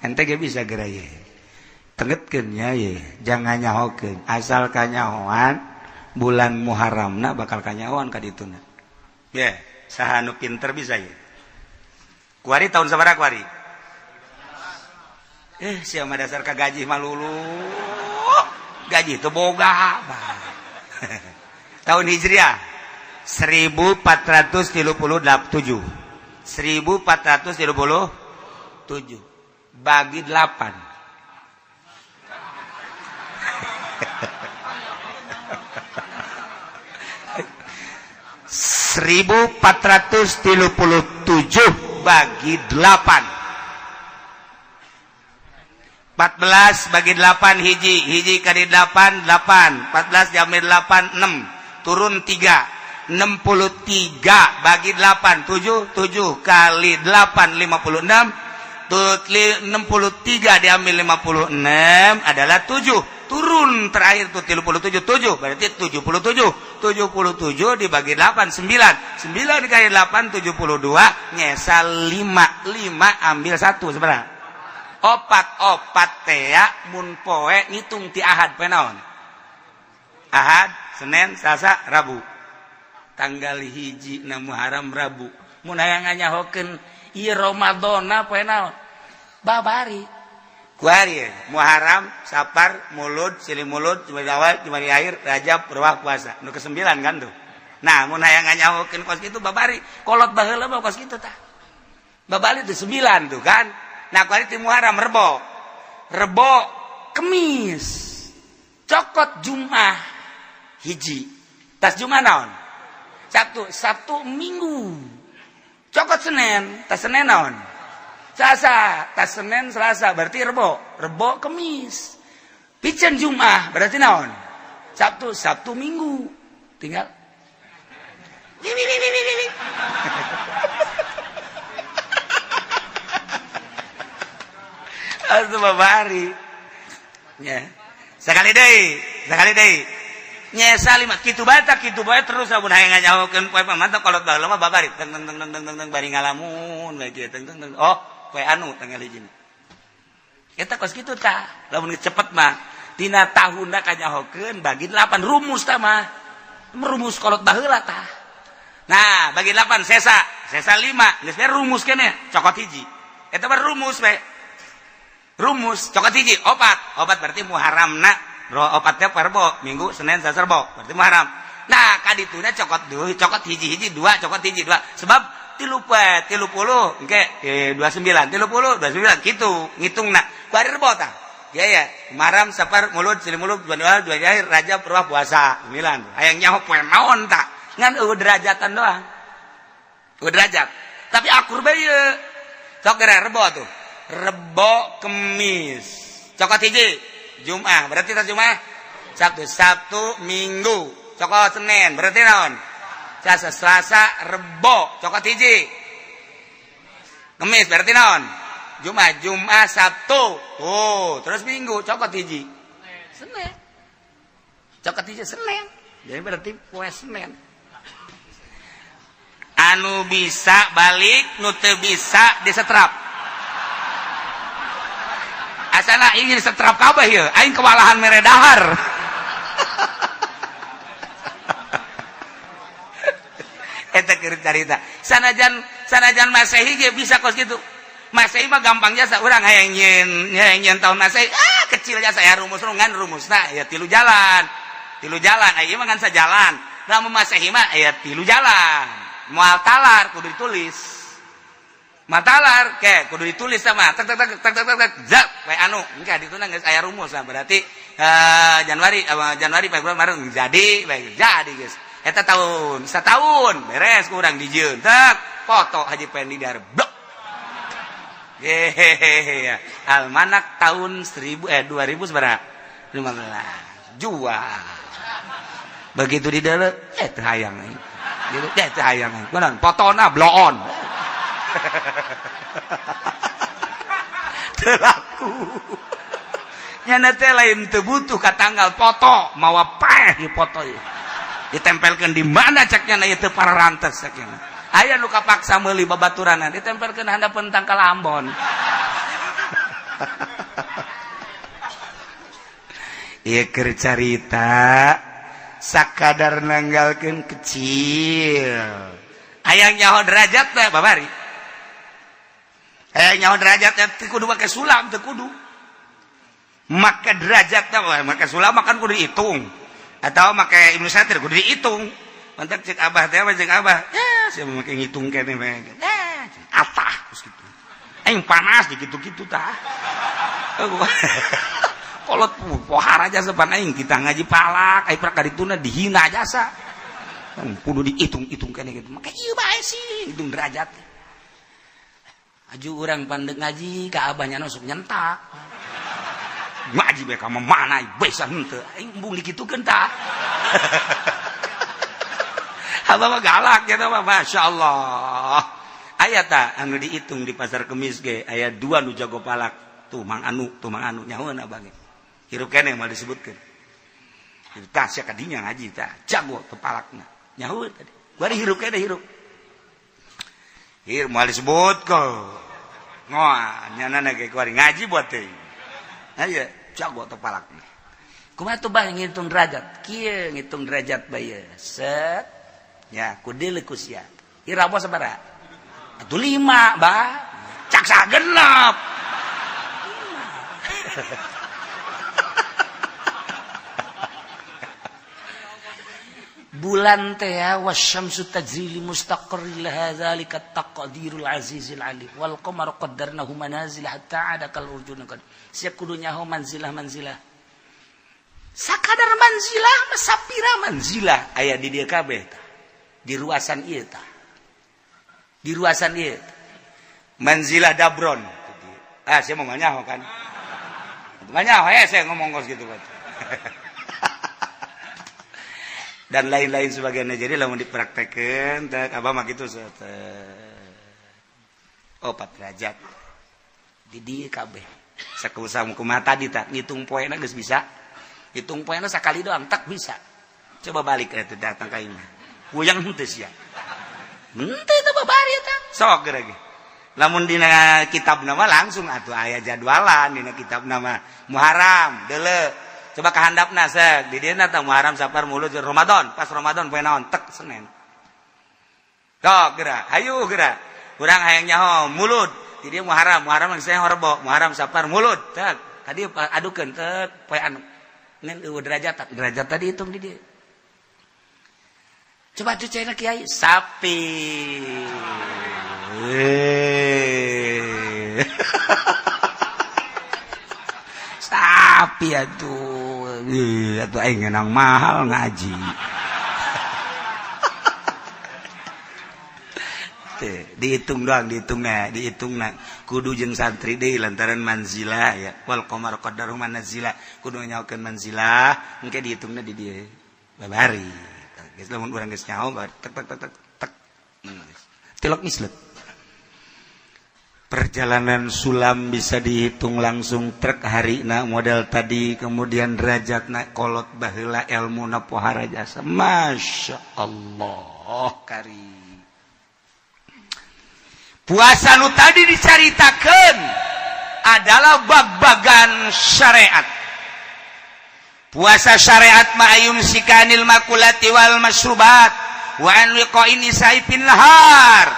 ente ge bisa geura ye tengetkeun nya ye jangan nyahokeun asal kanyahoan bulan Muharramna bakal kanyahoan ka dituna ye saha nu pinter bisa ye kuari tahun sabaraha kuari sia mah dasar ka gaji mah luluh gaji teu boga tahun Hijriah 1437 bagi 8 1437 bagi 8 14 bagi 8 hiji kali 8 14 diambil 8 6 turun 3 63 bagi 8 7 kali 8 56 63 diambil 56 adalah 7 turun terakhir tuh 37 berarti 77 dibagi 8 9 dikali 8 72 nyesal 5 ambil 1 sebenarnya opat teh mun poe ngitung ti ahad poe naon ahad Senin Selasa Rabu tanggal hiji na Muharram Rabu mun aya nganyahokeun ieu Ramadana poe naon babari kuari Muharram Safar Mulud Silih Mulud Jumadil Awal Jumadil Akhir Rajab Berwah puasa nu ke-9 kan tuh nah mun aya nganyahokeun kos kitu babari kolot baheula mah kos kitu tah babali teh 9 tuh kan nah kuari ti Muharram Rebo Kemis cokot Jumat hiji tas Jumat naon Sabtu Minggu cokot Senin tas Senin naon Selasa tas Senin Selasa berarti Rebo Kemis piceun Jumat berarti naon Sabtu Minggu tinggal atuh babari nya sekali deui nyesa 5 kitu bae terus sabun hayang ngajahokeun poe pamantap kolot baheula mah babari teng bari ngalamun bae kieu teng oh poe anu tanggal hiji eta kos kitu tah lamun cepet mah dina tahunna kanyahokeun bagi 8 rumus tah mah rumus kolot baheula tah nah bagi 8 sesa 5 geus bae rumus keneh cokot hiji eta mah rumus bae rumus cokot hiji opat berarti Muharramna opatnya Rebo Minggu Senin Selasa Rebo berarti Muharram nah kadituna cokot hiji 2 cokot hiji 2 sebab 30 engke 29 gitu ngitungna bari Rebo tah ya Muharram Safar Mulud Silih Mulud Jumadil Awal Jumadil Akhir Rajab Berwah puasa 9 hayang nyaho poe naon tah ngan derajatan doang derajat tapi akur bae ieu sok Rebo tuh Rebo Kemis cokot hiji Jumat berarti tas Jumat Sabtu Minggu cokot Senin berarti naon Selasa Rebo cokot hiji Kemis berarti naon Jumat Sabtu terus Minggu cokot hiji Senin cokot hiji Senin jadi berarti poe Senin anu bisa balik nu teu bisa disetrap asana ingin setrap kabeh ya aing kewalahan mere dahar eta keur carita sanajan Masehi ge bisa kos gitu. Masehi mah gampang jasa urang hayang nyen tahun Masehi kecil jasa ya rumusna ya 3 jalan. 3 jalan ieu mah ngan sajalan. Lamun Masehi mah aya 3 jalan. Moal talar kudu ditulis. Matalar ke kudu ditulis sama tak zat we anu engke dituna geus aya rumus lah berarti Januari Februari Maret jadi geus eta tahun satahun beres kurang dijieun tak foto Haji Pendi dar blok hehehe almanak tahun 2000 seberapa 15 jual begitu di dalam teu hayang gitu teu hayang kunaon fotona bloon terlaku nyana teh lain teu butuh ka tanggal foto mawa paeh di foto ieu ditempelkeun di mana ceknya ieu teu pararantes ceknya aya nu kapaksa meuli babaturanna ditempelkeun handapeun tangkal Ambon ieu keur carita sakadar nanggalkeun kecil hayang nyaho derajat teh babari nyawa derajatnya kudu pakai sulam teu kudu maka derajatnya maka sulam makan kudu dihitung atau pakai Ibnu Satir kudu dihitung mantak cek abah teh cek abah ya saya make ngitung kene mah atah geus kitu aing panas di kitu-kitu tah kolot pohar aja sepan aing kita ngaji palak ai prakar dituna dihina jasa kudu dihitung-hitung kene gitu make ieu bae sih hitung derajat aju urang pandeg ngaji ka abahnya sok nyentak ngaji bae ka mana bisa henteu aing embung dikitukeun tah abah mah galak eta mah masyaallah aya tah anu dihitung di pasar Kemis ge aya 2 nu jago palak tuh Mang Anu nyahoeun abah ge hirup keneh mah disebutkeun itu tah sia kadinya ngaji tah jago teu palakna nyahoeun tadi bari hirup keneh hirup hier moal disebut kok ngoa nyanana ge kuari ngaji buat teh aya jago teu palakna kumaha tuh bah ngitung derajat kieu ngitung derajat bae set ya kudeuleu ku sia iraboh sabaraha atuh 5 bah cak sagenep bulan teh ya wasyamsu tajri li mustaqarril hadzalika taqdirul azizil alim wal qamaru qaddarnahu manazil hatta ada kal urjun kad siap kudu nyaho manzilah sakadar manzilah sapira manzilah aya di dieu kabeh tah di ruasan ieu tah di ruasan ieu manzilah dabron saya mau nyaho kan nyaho ya saya ngomong kos gitu kan dan lain-lain sebagainya jadi lamun dipraktekeun teh abah mah kitu 4 derajat di dieu kabeh sakumaha kumaha tadi tah ngitung poena geus bisa hitung poena sakali doang tak bisa coba balik eta datang ka imah puyang henteu sia henteu teh babari eta sok geura ge lamun dina kitabna mah langsung atuh aya jadwalan dina kitabna mah Muharram deuleu coba kahandapna seg di dieu tah Muharram Safar Mulud Ramadan pas Ramadan poe naon tek Senin tok geura hayu geura urang hayang nyaho Mulud di dieu Muharram geus saya Rebo Muharram Safar Mulud tek tadi adukeun tek poe anu ngan derajat tadi hitung di dieu coba tuh cenah kiai sapi sapi atuh aing ngeunang mahal ngaji dihitung doang dihitungna kudu jeung santri deui lantaran manzilah ya wal qamar qaddaru manazila kudu nyaokeun manzilah engke dihitungna di dieu babari geus lamun urang geus nyaho tek tilok mislet perjalanan sulam bisa dihitung langsung trek harina model tadi kemudian derajatna kolot baheula ilmuna pohara jasa Masya Allah karim puasa nu tadi dicaritakeun adalah bab-bagan syariat puasa syariat ma'ayum sikanil makulati wal masyrubat wa an liqa'in nisa'i lahar,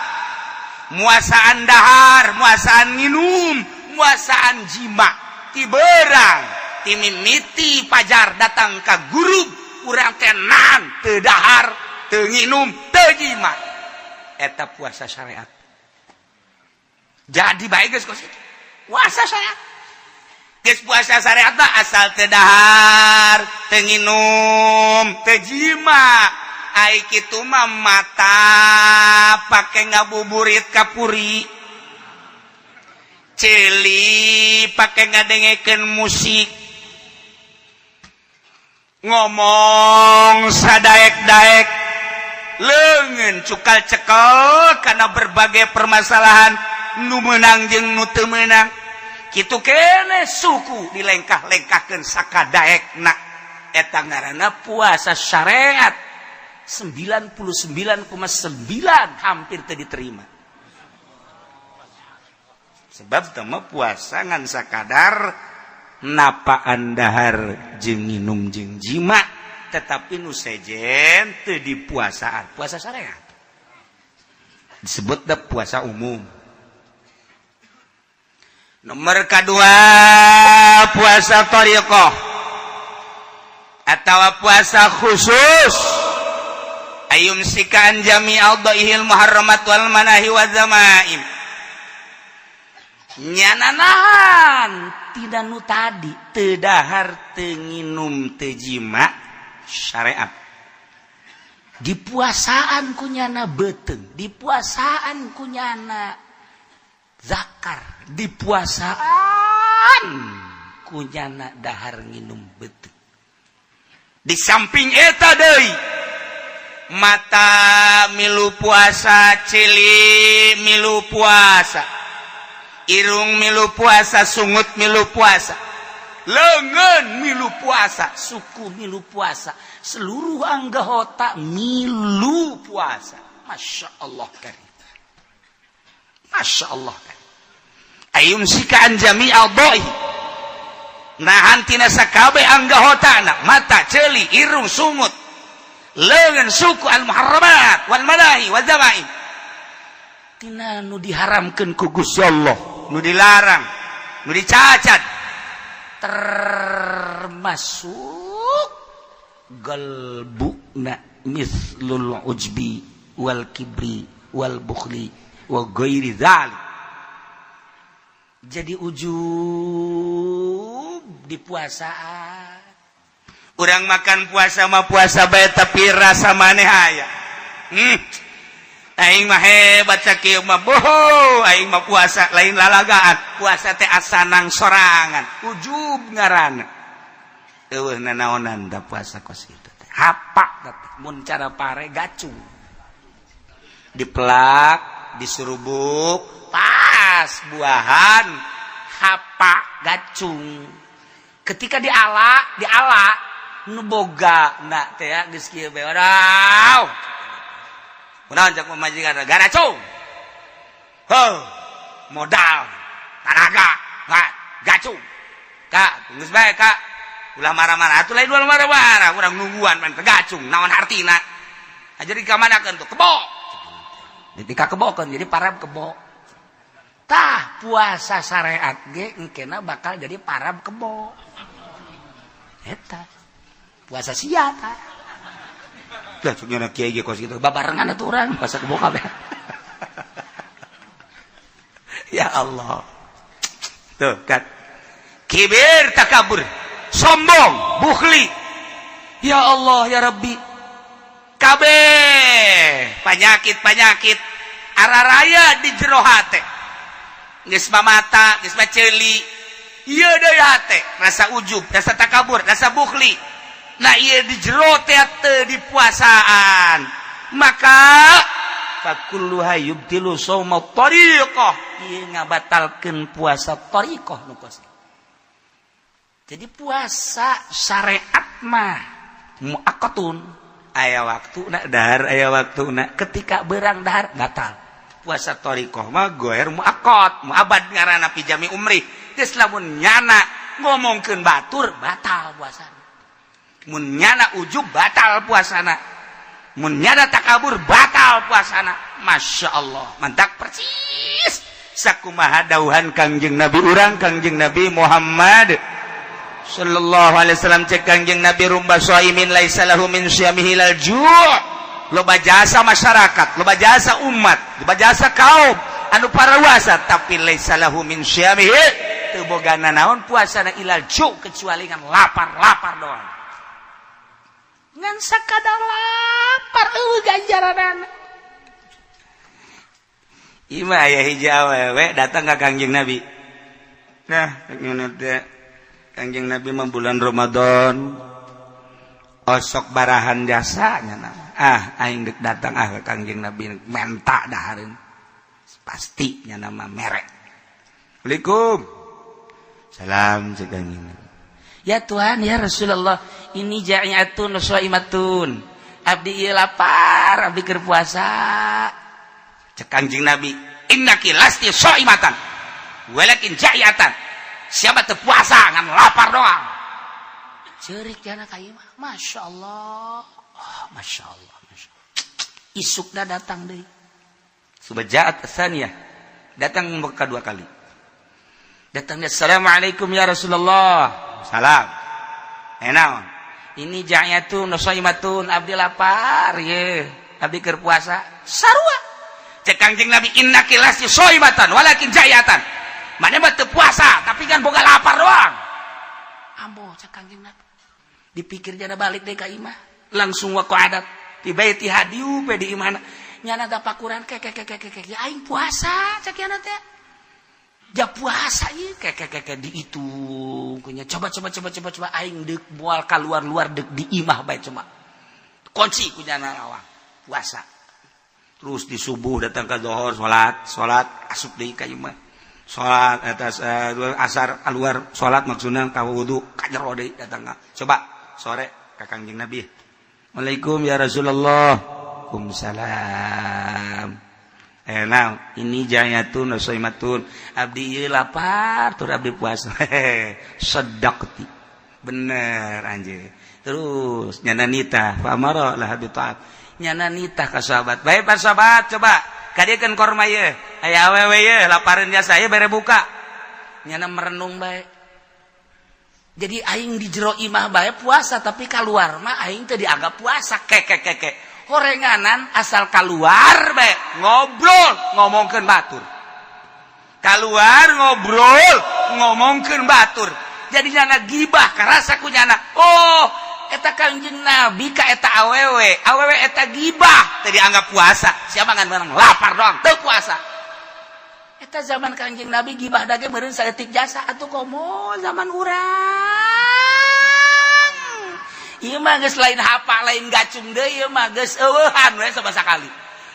muasaan dahar, muasaan minum, muasaan jima ti beurang ti mimiti pajar datang ka guru urang teh nahan teu dahar teu nginum teu jima eta puasa syariat. Jadi bae geus kos kitu puasa syariat geus puasa syariat mah asal teu dahar teu nginum teu jima ai kitu mah mata pake ngabuburit ka puri, celi pake ngadengekeun musik, ngomong sadaek-daek, leungeun cukal cekel karena berbagai permasalahan nu meunang jeung nu teu meunang. Kitu keneh suku dilengkah-lengkahkeun sakadaekna. Eta ngaranna puasa syariat. 99,9 hampir teu diterima. Sebab teu puasa ngan sakadar napaan dahar jeung nginum jeung jima, tetapi nu sejen teu dipuasaan puasa syariat. Disebut da puasa umum. Nomor kedua puasa thariqah atau puasa khusus. Ayum sikaan jami'al dhaihil muharramat wal manahi wa zamaim. Nyananahan tidak nu tadi teu dahar teu nginum teu jima syariat. Dipuasaan kunyana beuteung, dipuasaan kunyana zakar, dipuasaan kunyana dahar nginum beuteung. Di samping eta deui mata milu puasa, cili milu puasa, irung milu puasa, sungut milu puasa, leungeun milu puasa, suku milu puasa, seluruh anggota milu puasa. Masya Allah kan, Masya Allah kan. Ayum sikaan jami'al dhaih, nahan tina sakabe anggotana, mata, celi, irung, sungut, leungeun suku al-muharramat wal manahi wa zamaim. Tina nu diharamkeun ku Gusti Allah, nu dilarang, nu dicacat, termasuk galbuna mislul ujbi wal kibri wal bukhli wa ghairi dzalik. Jadi ujub di puasaan. Urang makan puasa mah puasa bae tapi rasa maneh aya. Aing mah hebat sakieu mah boho, aing mah puasa lain lalagaan. Puasa teh asanang sorangan, ujub ngaranna. Eueuh nanaonan da puasa kos kitu teh. Hapak teh mun cara pare gacung. Dipelak, disurubuk, pas buahan hapak gacung. Ketika diala nu boga na teh geus kieu bae oraw. Kunaon cak pamajikan garacung. Heuh, modal, tenaga, gacung. Kak, geus bae Kak. Ulah marah-marah atuh lain ulah marah-marah, urang nungguan pan gacung naon artina. Jadi ka manakeun tuh kebo. Jadi ka kebokeun jadi parab kebo. Tah puasa syariat ge engkena bakal jadi parab kebo. Eta puasa sia tah. Lah cenah kiai ge kos kitu babarengan atuh urang puasa kebo kabeh. Ya Allah. Tuh kan. Kibir takabur, sombong, bukhli. Ya Allah ya Rabbi. Kabeh penyakit araraya di jero hate. Geus mamata, geus maceuli. Ieu deui hate, rasa ujub, rasa takabur, rasa bukhli. Nah ieu di jero teh teu dipuasaan. Maka fakulluha yubtilu shauma thariqah. Ieu ngabatalkeun puasa thariqah nu kos. Jadi puasa syariat mah muakkatun. Aya waktuna dahar, aya waktuna. Ketika beurang dahar batal. Puasa thariqah mah goer muakkad, muabad ngaranna pi jami umri. Geus lamun nyana ngomongkeun batur batal puasana. Mun nyana ujub batal puasana. mun nyada takabur batal puasana. Masya Allah, mantap persis sakumaha dawuhan Kangjeng Nabi urang Kangjeng Nabi Muhammad sallallahu alaihi wasallam cek Kangjeng Nabi rumba shaimin laisa lahu min syamihi lal ju'. Loba jasa masyarakat, loba jasa umat, loba jasa kaum anu parawasa tapi laisa lahu min syamihi teu bogana naon puasana ilal ju' kecuali ngan lapar doang. Ngan sakadar lapar ganjaranana. Ima aya hiji awewe datang ke Kangjeng Nabi. Nah, Kangjeng Nabi mah bulan Ramadan osok barahan jasanya nama. Aing dek datang ke Kangjeng Nabi menta dahareun. Pasti nya nama merek. Assalamualaikum. Salam cek Kangjeng Nabi. Ya Tuhan, ya Rasulullah, ini ja'iyatun shaimatun. Abdi ieu lapar, abdi keur puasa. Cek Kangjeng Nabi, innaki lasti shaimatan walakin ja'iyatan. Siapa teu puasa ngan lapar doang. Ceurik jana ka ieu mah. Masyaallah. Oh, masyaallah, masyaallah. Isukna datang deui. Subaja'at tsaniyah. Datang kedua kali. Datangnya assalamualaikum ya Rasulullah. Salam. Enaon? Ini ja'iyatun shaimatun abdi lapar ye. Abdi keur puasa. Sarua. Cek Kangjeng Nabi innaki lasti shaimatan walakin ja'iyatan. Mane mah teu puasa tapi kan boga lapar doang. Ambo cek Kangjeng Nabi. Dipikir jana balik deui ka imah. Langsung wa adat ti baiti hadiu pe di imahna. Nyana da pakuran ke aing puasa cek yana teh. Ja puasa ieu ke diitung nya coba aing deuk moal kaluar-luar deuk di imah bae cuma. Kunci ku nyana awang puasa. Terus di subuh datang ke zuhur salat asup deui ka imah. Salat atas asar keluar salat maksudna ka wudu ka jero deui datang ka. Coba sore ka Kangjeng Nabi. Waalaikum ya Rasulullah. Waalaikumsalam. Nah, ini ja'iyatun shaimatun. Abdi ieu lapar tur abdi puasa. Sedaqti. Bener anjeun. Terus nyana nita fa amara lah bi ta'at. Nyana nitah ka sahabat. Bae para sahabat coba kadiekeun korma ieu. Aya awewe ieu lapareun jasa ieu bare buka. Nyana merenung bae. Jadi aing di jero imah bae puasa tapi keluar mah aing teh dianggap puasa. Horenganan asal keluar bae ngobrol ngomongkeun batur. Keluar ngobrol ngomongkeun batur. Jadi nyana gibah karasa ku nyana. Oh, eta Kangjeng Nabi ka eta awewe eta gibah teh dianggap puasa. Siapa ngan menang lapar doang teu puasa. Eta zaman Kangjeng Nabi gibah dage meureun saeutik jasa atuh komo zaman urang. Ieu mah geus lain hapa lain gacung deui ieu mah geus eueuhan we sabasa kali.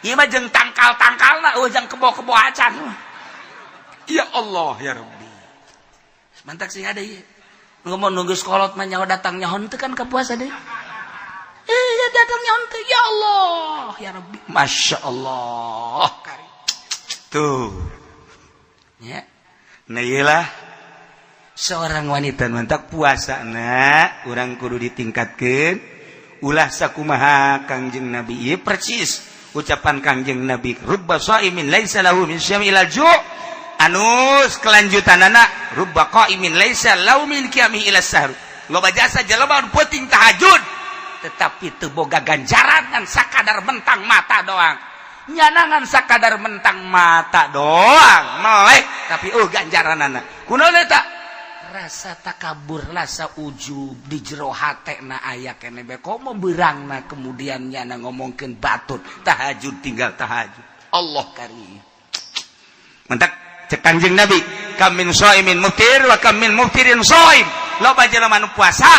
Ieu mah jeung tangkal-tangkalna jeung kebo-kebo acan. Ya Allah ya Rabbi. Mantak sih ada ieu. Ngomong nunggu sekolot mah nyaho datang nyahon teu kan ka puasa deui. Ya datang nyahon teu ya Allah ya Rabbi. Masya Allah. Tuh. Ya. Nah iyalah seorang wanita mantak puasa na urang kudu ditingkatkeun ulah sakumaha Kangjeng Nabi ieu persis ucapan Kangjeng Nabi rubba shaimin laisa lahu min syamil ju' anus kelanjutanana rubba qaimin laisa lahu min qiyami ila sahr. Loba jasa jelema peuting tahajud tetapi teu boga ganjaran ngan sakadar mentang mata doang. Nyanangan sakadar mentang mata doang melek tapi ganjaranana kunaon eta rasa takabur rasa ujub di jero hatena aya keneh bae komo beurangna kemudian nyana ngomongkeun batur tahajud tinggal tahajud. Allah karim mantak cek Kangjeng Nabi kam min shaimin muftir wa kam min muftirin shaim. Loba jelema nu puasa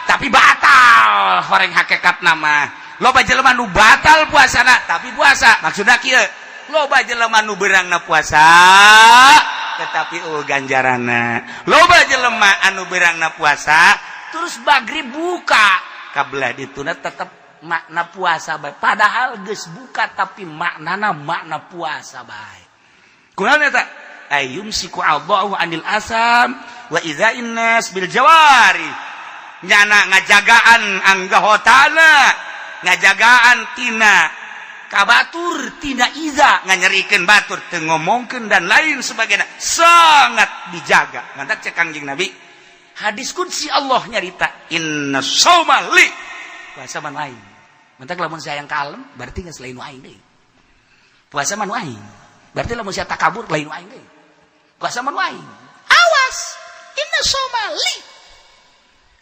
tapi batal horeng hakikatna mah. Loba jelema nu batal puasana tapi puasa. Maksudna kieu, loba jelema nu beurangna puasa tetapi ganjaranna. Loba jelema anu beurangna puasa terus maghrib buka kabelah dituna tetep makna puasa bae. Padahal geus buka tapi maknana makna puasa bae. Kunaon eta? Ayyumsiku Allahu anil asam wa idza'in nas bil jawari. Nyana ngajagaan anggahotana ngajagaan tina kabatur tina iza nganyerikeun batur teu ngomongkeun dan lain sebagainya sangat dijaga. Ngantak cek Kangjeng Nabi hadis qudsi Allah nyarita inna shauma li puasa man aing. Mentak lamun saya yang kalem berarti geus lain aing deui. Puasa man aing berarti lamun saya takabur lain aing deui. Puasa man aing. Awas inna shauma li.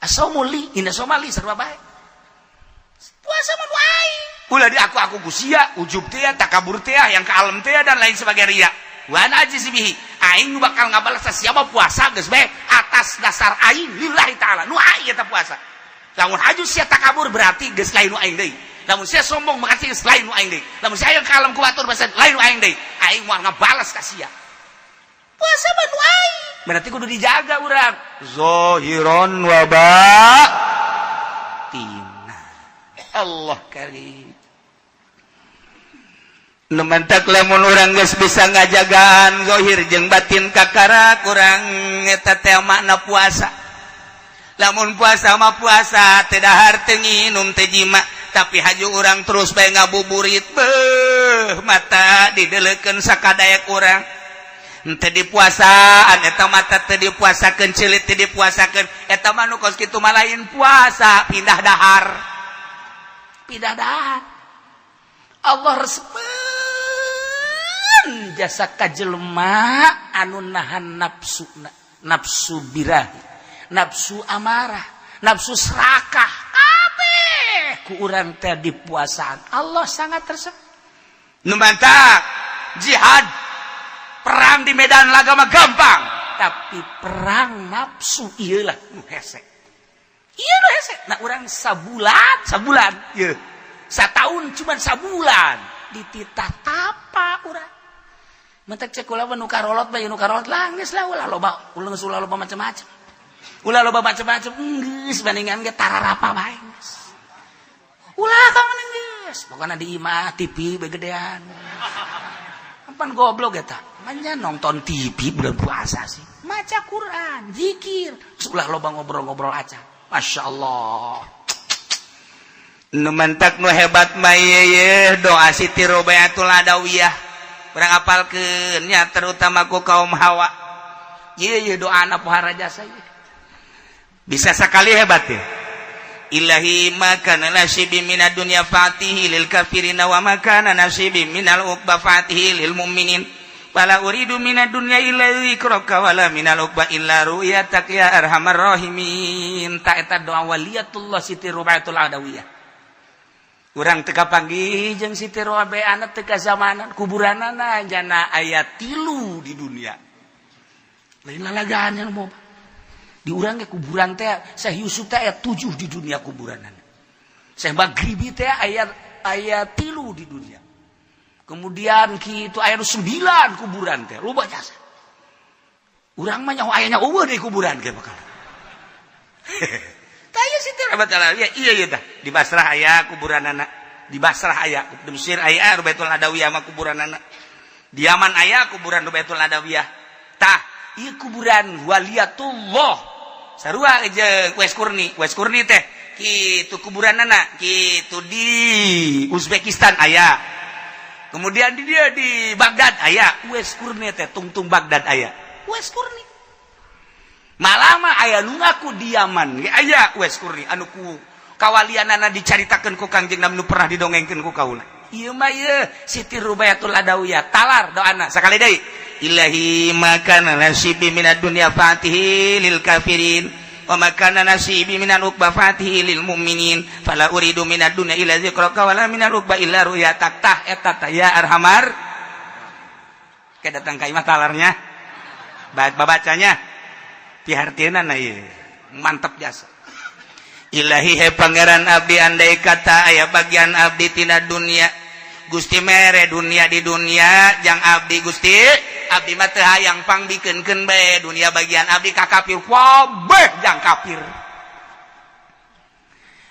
Asaumu li inna shauma li sarua bae. Puasa man aing. Ulah di aku gusia ujub teh takabur teh yang kalem teh dan lain sebagainya ria. Wa ana ajzibihi aing bakal ngabalas siapa puasa geus bae atas dasar aing lillahi taala nu aing eta puasa. Lamun haju sia takabur berarti geus lain nu aing deui. Lamun sia sombong berarti geus lain nu aing deui. Lamun sia yang kalem ku batur basa lain nu aing deui. Aing moal ngabalas ka sia. Puasa mah nu aing. Berarti kudu dijaga urang. Zahiran wa batina. Allah karim. Nu mantak lamun urang geus bisa ngajagaan zahir jeung batin kakara kurang eta teh makna puasa. Lamun puasa mah puasa teu dahar teu nginum teu jima tapi haju urang terus bae ngabuburit beuh mata dideleukeun sakadayak urang teu dipuasaan eta mata teu dipuasakeun ceulit teu dipuasakeun eta mah nu kos kitu mah lain puasa pindah dahar Allah respeun jasa ka jelema anu nahan nafsu birahi nafsu amarah, nafsu serakah, kabeh ku urang teh dipuasaan. Allah sangat resep. Nu mantap jihad, perang di medan laga mah gampang, tapi perang nafsu ieu lah nu hese. Ieu nu hese. Nah urang sabulan, ieu. Sataun cuman sabulan dititah tapa urang. Mentek cek ulah nu karolot bae nu karolot lah geus lah ulah loba macam-macam. Ulah loba macam-macam geus bandingan ge tararapa bae geus. Ulah ka meuneun geus. Pokona di imah TV begedean. Ampan goblok eta. Manya nonton TV bulan puasa sih. Maca Quran, zikir. Ulah loba ngobrol-ngobrol aja. Masyaallah. Nu mantak nu hebat mah ye doa Siti Robayatul Adawiyah. Urang apalkeun nya terutama ku kaum Hawa. Ye doana pohara jasa ye. Bisa sekali hebat ya. Ilahi makana nasibi minad dunya fatihi lil kafirina wa makana nasibi minal uqba fatihi lil mu'minin. Fala uridu minad dunya illa dzikraka wala minal uqba illa ru'yatak ya arhamar rahimin. Ta eta doa waliyatullah Siti Robayatul Adawiyah. Urang teu kapanggih jeung Siti Robayaana teu ka zamanan kuburanana jana aya 3 di dunia. Lain lalagaan anu moba. Di urang ge kuburan teh Syekh Yusuf teh aya 7 di dunia kuburanan. Syekh Maghribi teh aya 3 di dunia. Kemudian kitu aya 9 kuburan teh loba jasa. Urang mah nyaho aya eueuh di kuburan ge bakal. Taya Siti Robayatul ya iya tah. Di Basrah aya kuburanana. Di Basrah aya, di Mesir aya Robayatul Adawiyah mah kuburanana. Di Yaman aya kuburan Robayatul Adawiyah. Tah, ieu kuburan waliyatullah. Sarua jeung Wes Kurni teh kitu kuburanana kitu di Uzbekistan aya. Kemudian di dia di Baghdad aya Wes Kurni teh tungtung Baghdad aya. Wes Kurni. Malah mah aya nu ngaku di Yaman ge aya Wes Kurni anu ku kawalianana dicaritakeun ku Kangjeng Nabi nu pernah didongengkeun ku kaula. Ieu mah ieu Siti Robayatul Adawiyah talar doana sakali deui. Ilahi makana nasibi minad dunya fatihi lil kafirin wa makana nasibi minal uqba fatihi lil mu'minin fala uridu minad dunya illa dzikraka wala minal uqba illa ru'yatak tah eta tah ya arhamar kedatang ka imah talarnya babacanya pihartieuna na ieu mantep jasa. Ilahi he pangeran abdi andai kata aya bagian abdi tina dunia Gusti mere dunia di dunia jang abdi Gusti abdi mah teu hayang pangbikeunkeun bae dunia bagian abdi ka kafir wabeh jang kafir.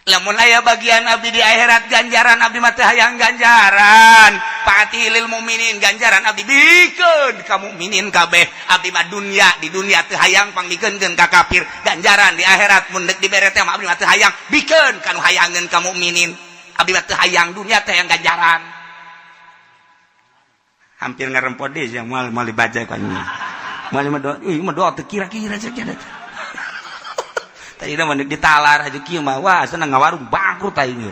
Lamun aya bagian abdi di akhirat ganjaran abdi mah teu hayang ganjaran fatilil mukminin ganjaran abdi bikeun ka mukminin kabeh abdi mah dunia di dunia teu hayang pangbikeunkeun ka kafir ganjaran di akhirat mun deuk dibere teh abdi mah teu hayang bikeun kanu hayangeun ka mukminin. abdi mah teu hayang dunia teh hayang ganjaran. Hampir ngarempot deui yang moal dibaca ku anjing. Moal mah doa teu kira-kira saja. Tadi mah ditalar aja kieu mah wah senang ngawarung bangkrut aing.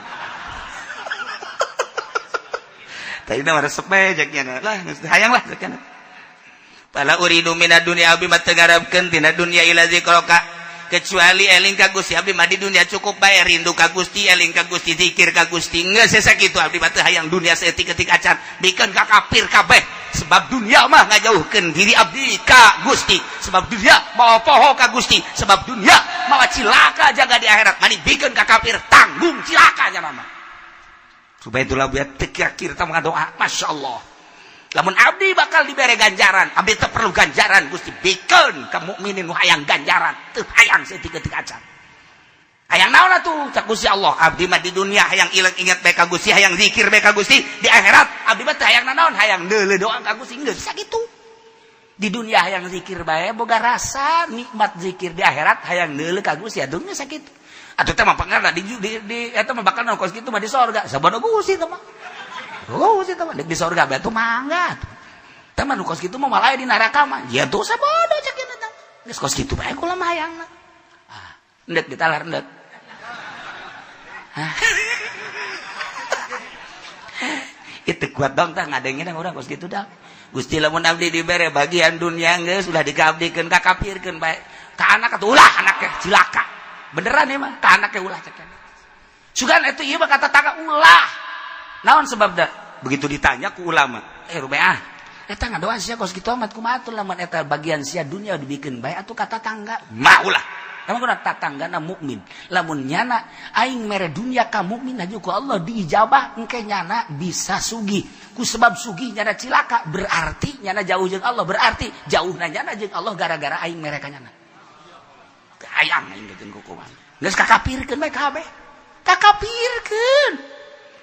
Tadi mah resep bae jaknya lah hayang lah jaknya. Pala uridu minad dunya abdi mah teu ngarepkeun tina dunya ila zikraka kecuali eling ka Gusti abdi mah di dunia cukup bae rindu ka Gusti eling ka Gusti zikir ka Gusti geus sakitu abdi mah teu hayang dunia saeutik-eutik acan bikeun ka kafir kabeh sebab dunia mah ngajauhkeun diri abdi ka Gusti sebab dunia mawa poho ka Gusti sebab dunia mawa cilaka jaga di akhirat mani bikeun ka kafir tanggung cilaka nya mah supaya itulah biar teu kira-kira tah ngadoa masyaallah. Lamun abdi bakal dibere ganjaran, abdi teu perlu ganjaran Gusti bikeun ka mukminin nu hayang ganjaran, teu hayang saeutik-eutik acan. Hayang naon atuh cak Gusti Allah, abdi mah di dunia hayang ilang ingat bae ka Gusti, hayang zikir bae ka Gusti, di akhirat abdi mah teu hayang naon, hayang deuleu doa ka Gusti geus sakitu. Di dunia hayang zikir bae boga rasa nikmat zikir, di akhirat hayang deuleu ka Gusti atuh geus sakitu. Atuh teh mah pangarna di eta mah bakal naon kos kitu mah di sorga, sabada Gusti teh mah. Oh, sih teman di surga batu mangga. Teman kos kitu mah malah di neraka mah. Ya tuh sabodo cek ieu teh. Geus kos kitu bae kula mah hayangna. Ah, endek ditalar endek. Itu kuat dong tah ngadengin urang kos kitu dah. Gusti lamun abdi dibere bagian dunia geus ulah digabdikeun ka kafirkeun bae. Ka anak atuh ulah anaknya cilaka. Beneran ieu mah ka anaknya ulah cek. Sugan itu ieu mah kata tangga ulah. Naon sebab dah begitu ditanya ku ulama rubeah eta ngadoa sia kos kitu amat kumaha atuh lamun eta bagian sia dunia dibikeun bae atuh kata tangga maulah lamun kuna tatanggana mukmin lamun nyana aing mere dunia ka mukmin aja ku Allah diijabah engke nyana bisa sugih ku sebab sugih nyana cilaka berarti nyana jauh jeung Allah berarti jauhna nyana jeung Allah gara-gara aing mere ka nyana hayang aing geukeun kukuman geus kakapirkeun bae kabeh kakapirkeun.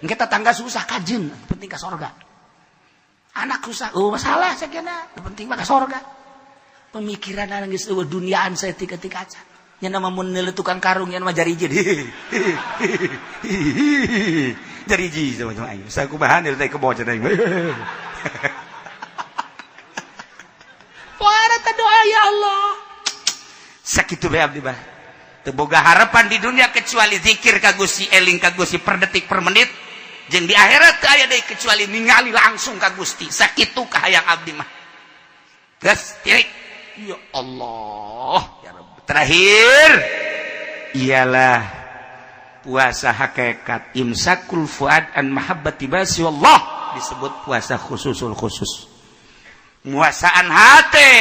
Kita tangga susah kajen, penting ke sorga. Anak susah, oh masalah sakena, penting mah ke sorga. Pemikiran anak geus eueuh duniaan saeutik-eutik aja. Nya nama mun neuleuh tukang karung nya nama jarijin. Jariji sama aing. Sakumahan teh kebo cenah. Para ta doa ya Allah. Sakitu bae abdi bah. Teu boga harapan di dunia kecuali zikir ka Gusti eling ka Gusti per detik per menit. Jeung di akhirat teu aya deui kecuali ningali langsung ka Gusti. Sakitu kahayang abdi mah. Geus tirik. Ya Allah, ya Rabb. Terakhir ialah puasa hakikat imsakul fuad an mahabbati basi Allah disebut puasa khususul khusus. Muasaan hate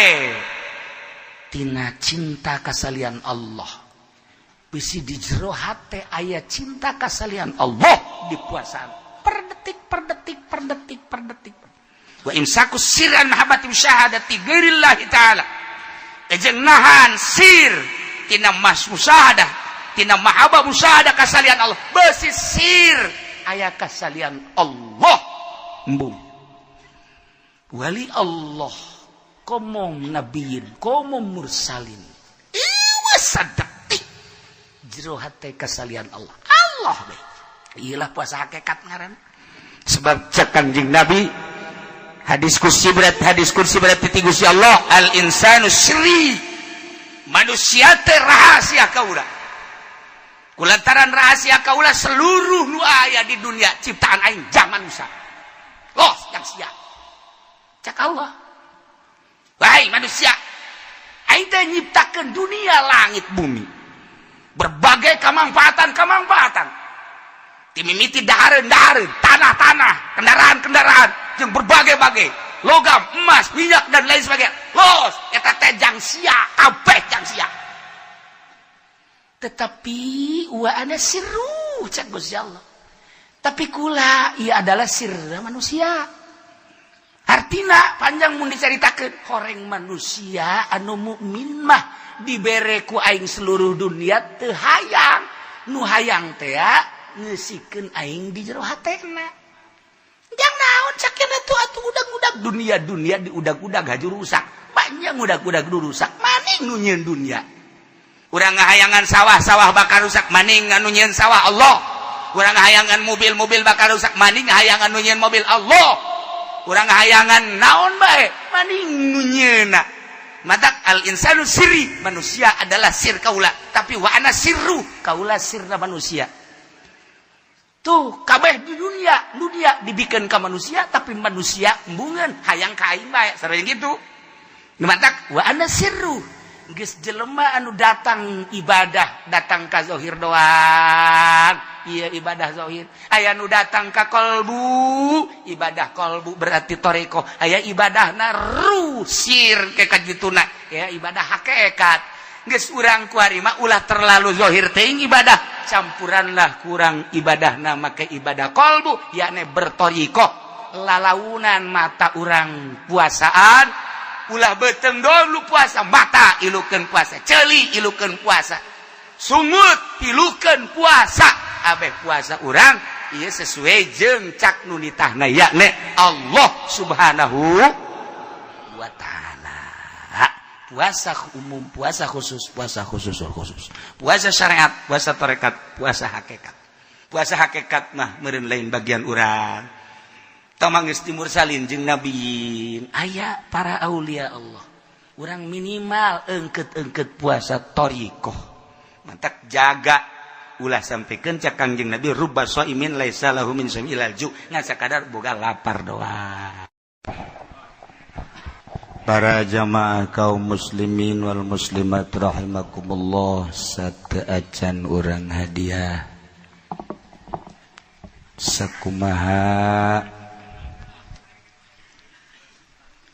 tina cinta kasalian Allah. Bisi di jero hate aya cinta kasalian Allah di puasaan per detik per detik per detik per detik. Wa imsakus sirran mahabbati syahadati ghairillahi taala. Ejeng nahan sir tina mas musyahadah tina mahabbah musyahadah kasalian Allah. Bisi sir aya kasalian Allah. Embung. Wali Allah komong nabiyin komong mursalin. Iwa sadak jero hate kasalian Allah. Allah be. Iyalah puasa hakikat ngaran. Sebab cek Kanjeng Nabi hadis kursi berat ti Gusti Allah al insanu sirri. Manusia teh rahasia kaula. Kulantaran rahasia kaula seluruh nu aya di dunia ciptaan aing jangan usah. Los yang sia. Cek Allah. Wahai manusia, aing teh nyiptakeun dunia langit bumi. Berbagai kemanfaatan timimiti dahareun tanah kendaraan yang berbagai logam emas minyak dan lain sebagainya los eta teh jang sia kabeh jang sia tetapi wa ana sirru cak Gusti Allah tapi kula ia adalah sirra manusia artina panjang mun dicaritakeun horeng manusia anu mukmin mah dibere ku aing seluruh dunia teu hayang nu hayang teh ngeusikeun aing di jero hatena jang naon sakeuna tuh atuh udag-udag dunia diudag-udag haju rusak banyak udag-udag rusak maning nu nyieun dunia urang ngahayangan sawah bakal rusak maning anu nyieun sawah Allah urang hayangan mobil-mobil bakal rusak maning hayangan nu nyieun mobil Allah urang hayangan naon bae maning nu nyieunna matak al insanu sirri manusia adalah sir kaula tapi wa ana sirru kaula sirna manusia tuh kabeh di dunia dibikin ka manusia tapi manusia embungeun hayang ka aing bae sareng gitu matak wa ana sirru geus jelema anu datang ibadah datang ka zahir doang iya ibadah zahir aya nu datang ka qalbu ibadah qalbu berarti toreko aya ibadahna rusir ke kajituna ya ibadah hakikat geus urang kuari mah ulah terlalu zahir teuing ibadah campuranlah kurang ibadahna make ibadah qalbu yakni bertoriko lalaunan mata urang puasaan ulah beteng dulu puasa mata ilukeun puasa ceuli ilukeun puasa sungut ilukeun puasa abeh puasa urang ieu sesuai jeung cak nu nitahna yakni Allah Subhanahu wa taala puasa umum puasa khusus puasa syariat puasa tarekat puasa hakikat mah meureun lain bagian urang tamangis timur salin jeung nabiyin aya para aulia Allah urang minimal engket puasa thariqah mantak jaga ulah sampikeun ca Kangjeng Nabi rubba shaimin laisa lahu min samilal ju ngan sakadar boga lapar doang. Para jamaah kaum muslimin wal muslimat rahimakumullah sateuacan urang hadiah sakumaha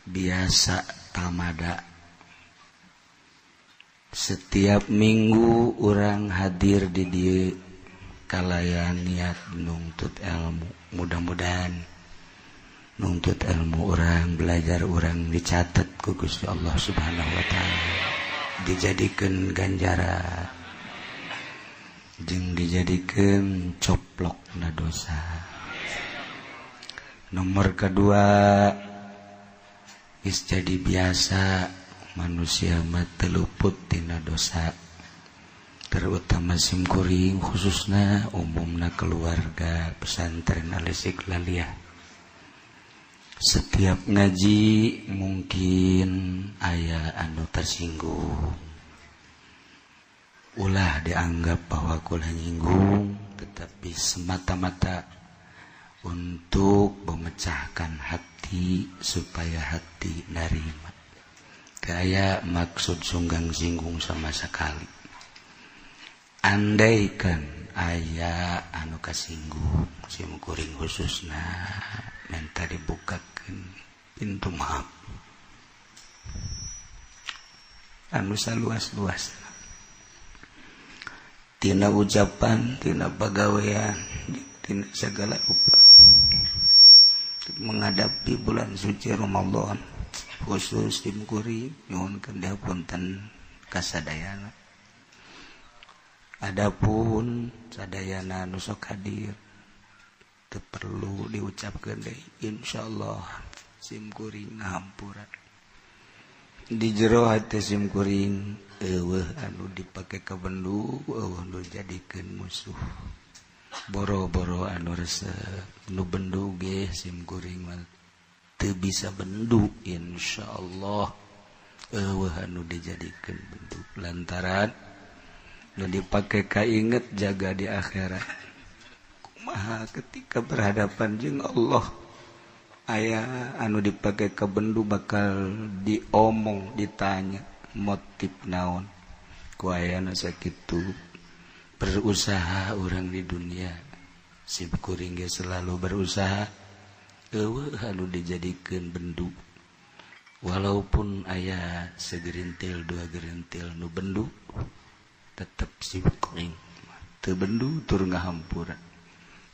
biasa tamada setiap minggu orang hadir di dieu kalayan niat nuntut ilmu mudah-mudahan nuntut ilmu orang belajar orang dicatat ku Gusti Allah Subhanahu wa taala dijadikeun ganjaran jeung dijadikeun coplokna dosa. Nomor kedua is jadi biasa manusia mah teu luput tina dosa terutama simkuring khususna umumna keluarga pesantren Al-Istiqlaliyah setiap ngaji mungkin aya anu tersinggung ulah dianggap bahwa kula nyinggung tetapi semata-mata untuk memecahkan hati supaya hati narima kaya maksud sunggang singgung sama sekali andaikan aya anu kasinggung simkuring khususna minta dibukakeun pintu maaf anu saluas-luas tina ucapan tina pagawean tina segala rupa menghadapi bulan suci Ramadan khusus tim kuring nyuhunkeun dihapunten kasadayana adapun sadayana nu sok hadir teu perlu diucapkeun deui insyaallah sim kuring ngahampura di jero hati sim kuring eueuh anu dipake ka bendu eueuh nu jadikeun musuh boro-boro anu resep nu bendu ge sim kuring mah teu bisa bendu insyaallah eueuh anu dijadikeun bendu lantaran nu dipake kainget jaga di akhirat kumaha ketika berhadapan jeung Allah aya anu dipake ka bendu bakal diomong ditanya motif naon ku aya anu sakitu berusaha orang di dunia sim kuring ge selalu berusaha eueuh anu dijadikeun bendu walaupun aya segerintil dua gerintil nu bendu tetep sim kuring teu bendu tur ngahampura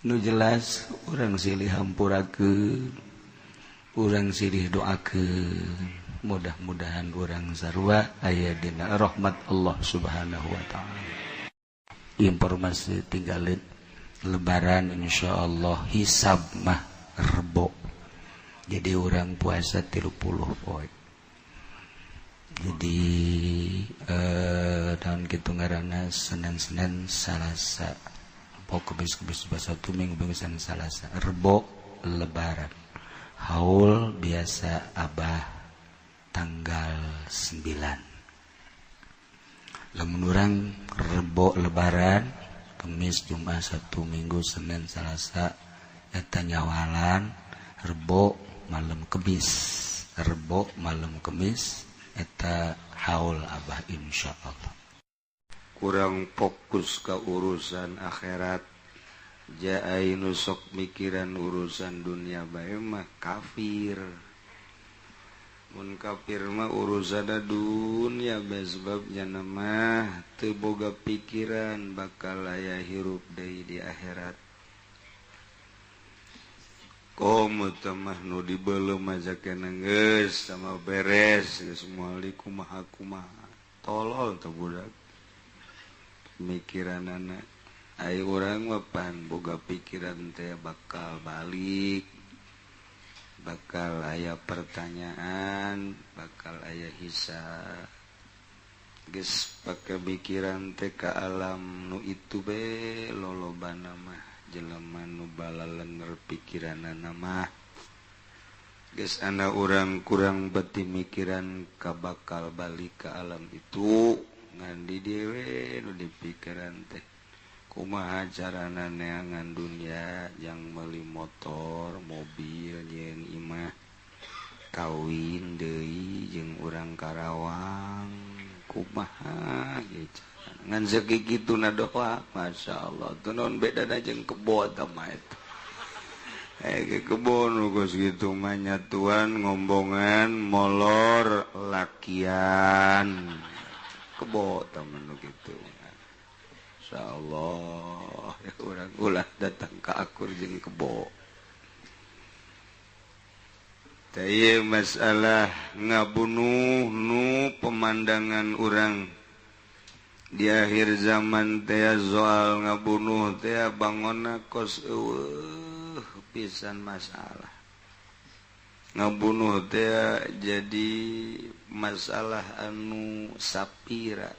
nu jelas urang silih hampurakeun urang silih doakeun mudah-mudahan urang sarua aya dina rahmat Allah Subhanahu wa taala. Informasi tinggalin lebaran insyaallah hisab mah rebo jadi orang puasa 30 poe jadi tahun kitu ngaranna Senin Salasa pok kemis Sabtu Minggu Senin Salasa Rebo Lebaran haul biasa Abah tanggal 9 lamun urang Rebo Lebaran Kemis Jumat Sabtu Minggu Senin Salasa eta nyawalan Rebo malam Kemis Rebo malam Kemis eta haul Abah insyaallah kurang fokus ke urusan akhirat jai nusok mikiran urusan dunia bae mah kafir mun kafir mah urusan dunia bae sebabnya nama teu boga pikiran bakal aya hirup deui di akhirat komo tamah nu dibeuleuh majakena geus sama beres geus moal kumaha tolol teh budak mikiranana ai urang mah pan boga pikiran teh bakal balik bakal aya pertanyaan bakal aya hisab geus pake pikiran teh ka alam nu itu be lolobana mah jelema nu balalenger pikiranana mah geus ana urang kurang beti mikiran ka bakal balik ka alam itu ngan di dewe nu dipikiran teh kumaha carana neangan dunia yang meuli motor mobil jeung imah kawin deui jeung urang Karawang kumaha ge carana ngan sakikituna doa masyaallah teu naon bedana jeung kebo tah mah eta ke kebo nu geus kitu mah nyatuan ngombongan molor lakian kebo temen nu kitu insyaallah ya urang ulah datang ka akur jeung kebo teh masalah ngabunuh nu pemandangan urang di akhir zaman teh soal ngabunuh teh bangonna kos pisan masalah ngabunuh teh jadi masalah anu sapira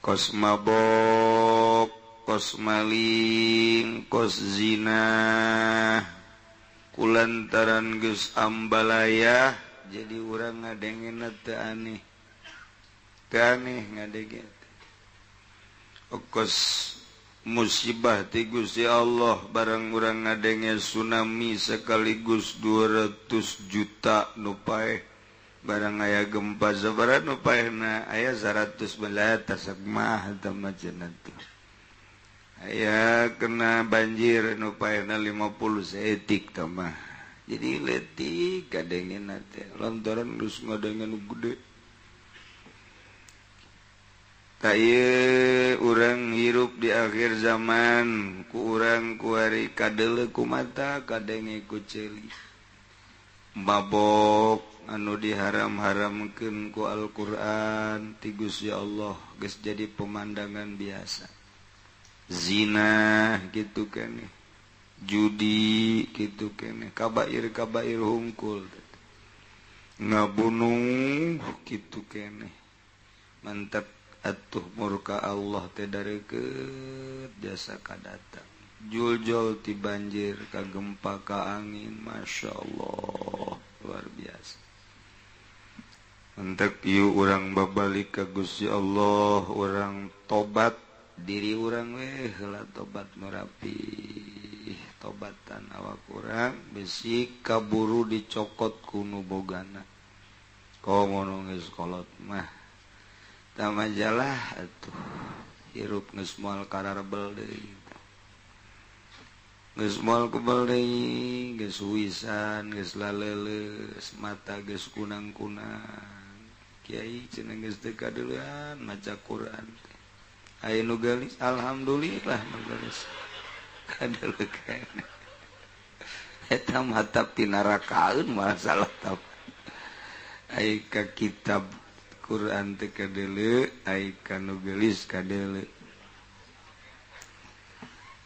kos mabok kos maling kos zina kulantaran geus ambalaya jadi urang ngadengeuna teu aneh ngadengen kos musibah ti Gusti Allah barang urang ngadenge tsunami sekaligus 200 juta nu paeh barang aya gempa sabaraha nu paehna aya 100 belah tasab mah eta mah cenah teh aya kena banjir nu paehna 50 seetik tah mah jadi leutik kadengena teh lantaran geus ngadengen nu gede tak ieu urang hirup di akhir zaman ku urang ku ari kadeuleu ku mata kadenge ku ceuli mabok anu diharam-haramkeun ku Al-Qur'an ti Gusti Allah geus jadi pemandangan biasa zina kitu keneh judi kitu keneh kabair-kabair hungkul ngabunuh kitu keneh mantap atuh murka Allah teh darekeut jasa kadatang jul-jul ti banjir ka gempa ka angin masyaallah luar biasa entek ieu urang babalik ka Gusti Allah urang tobat diri urang we heula tobat nu rapih tobatan awak urang bisi kaburu dicokot ku nu bogana komo geus kolot mah tah majalah atuh hirup geus moal kararebel deui geus moal kebal deui geus wisan geus laleuleus mata geus kunang-kunang kiai cenah geus teu kadeulean maca Quran aya nu geulis alhamdulillah nu geulis kadeuleuk keneh eta mah tapi narakaeun masalah tah aya ka kitab Quran teh kadeuleu ai kanu geulis kadeuleu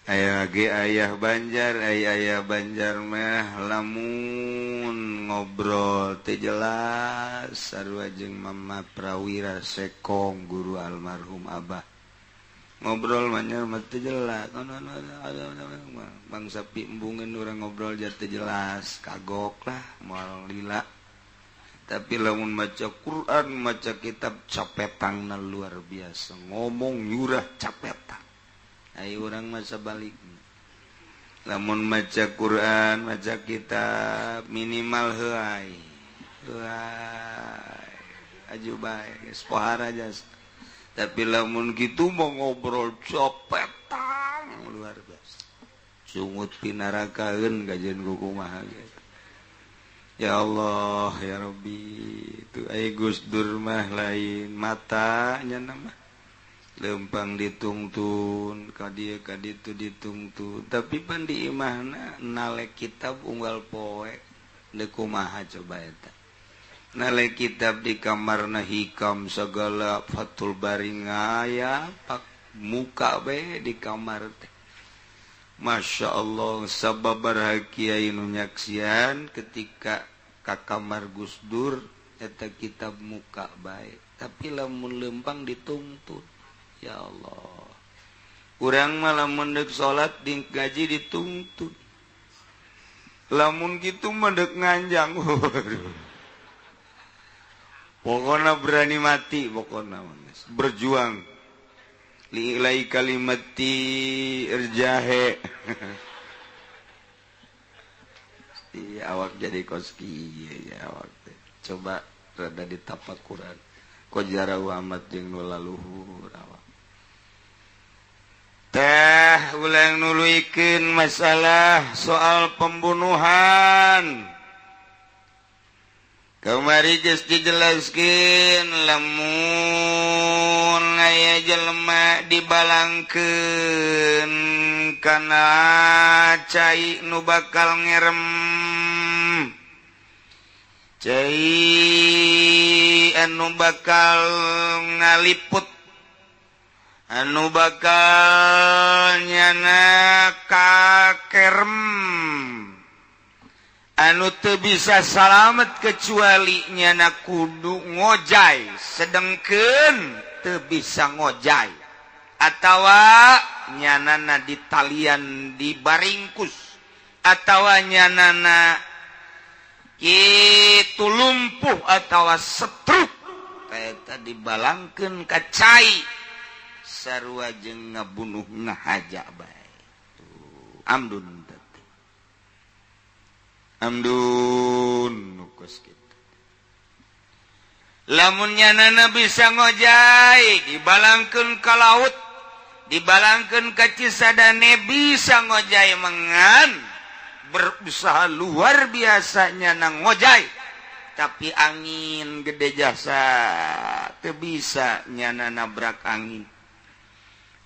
aya ge ayah Banjar ayah Banjar mah lamun ngobrol teh jelas sarua jeung Mama Prawira Sekong guru almarhum Abah ngobrol manyar mati jelas bangsa pimbungan orang ngobrol jatuh jelas kagok lah moal lila tapi lamun maca Quran maca kitab capetangna luar biasa ngomong nyurah capetang ayo orang masa balik lamun maca Quran maca kitab minimal heuai aju bae geus pohara jasa tapi lamun gitu mau ngobrol capetang luar biasa sungut pinarakaeun gajeun kumaha gitu. Ya Allah ya Rabbi itu aya Gus Dur mah lain mata nya nama lempang ditungtun ka dieu ka ditu ditungtun tapi pan di imahna nalek kitab unggal poe deuk kumaha coba eta nalek kitab di kamarna hikam segala Fathul Bari ngaya pak muka be di kamar teh Masya Allah sababar kiai nu nyaksian ketika ka kamar Gus Dur eta kitab muka bae tapi lamun lempang dituntut ya Allah urang mah lamun deuk salat di gaji dituntut lamun kitu mah deuk nganjang pokoknya berani mati pokoknya berjuang li'ilai kalimati irjahe iya awak jadi koski ya awak coba rada ditapakuran qajara amat jeung nu laluhur awak teh ulang nuluykeun masalah soal pembunuhan kemari geus dijelaskeun lamun aya jelema dibalangkeun kana cai nu bakal ngerem cai anu bakal ngaliput anu bakal nyana kakerem anu teu bisa salamet kecuali nyana kudu ngojay sedengkeun teu bisa ngojay atawa nyanana ditalian dibaringkus atawa nyanana kitu lumpuh atawa setruk eta dibalangkeun ka cai sarua jeung ngabunuh ngahaja bae amdun amdun nukus gitu lamun nyanana bisa ngojay dibalangkeun ka laut dibalangkeun ka Cisadane bisa ngojay mengan berusaha luar biasa nyana ngojay tapi angin gede jasa teu bisa nyana nabrak angin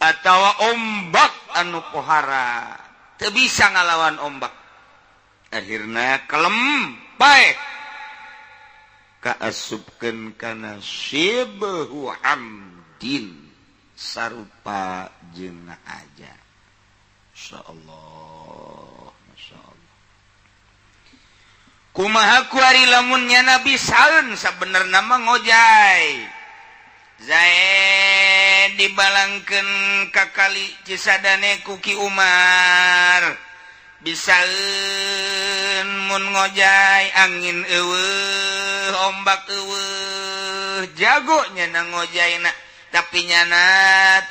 atawa ombak anu pohara teu bisa ngalawan ombak akhirna kelem bae kaasupkeun kana syibahu hamdin sarupa jeung aja insyaallah masyaallah kumaha ku ari lamun nyana bisaeun sabenerna mah ngojay zae dibalangkeun ka kali Cisadane ku Ki Umar bisaeun mun ngojay angin eueuh ombak eueuh jago nyana ngojayna tapi nyana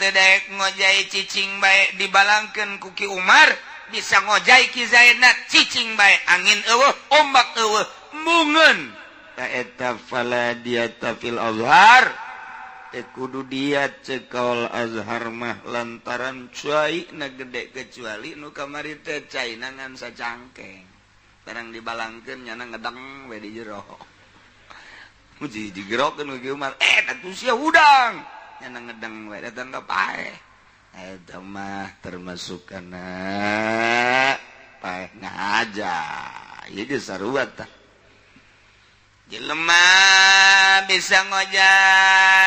teu daek ngojay cicing bae dibalangkeun ku Ki Umar bisa ngojay Ki Zaidna cicing bae angin eueuh ombak eueuh mungeun ta eta fala diata fil azhar kudu diat cekal azhar mah lantaran cuai na gede kecuali nu kamari teh caina ngan sacangkeng barang dibalangkeun nyana ngedeng we di jero muji digerokeun ku Umar atuh sia hudang nyana ngedeng we datang ka paeh eta mah termasuk kana paeh ngaja ieu geus sarua tah jelema bisa ngojay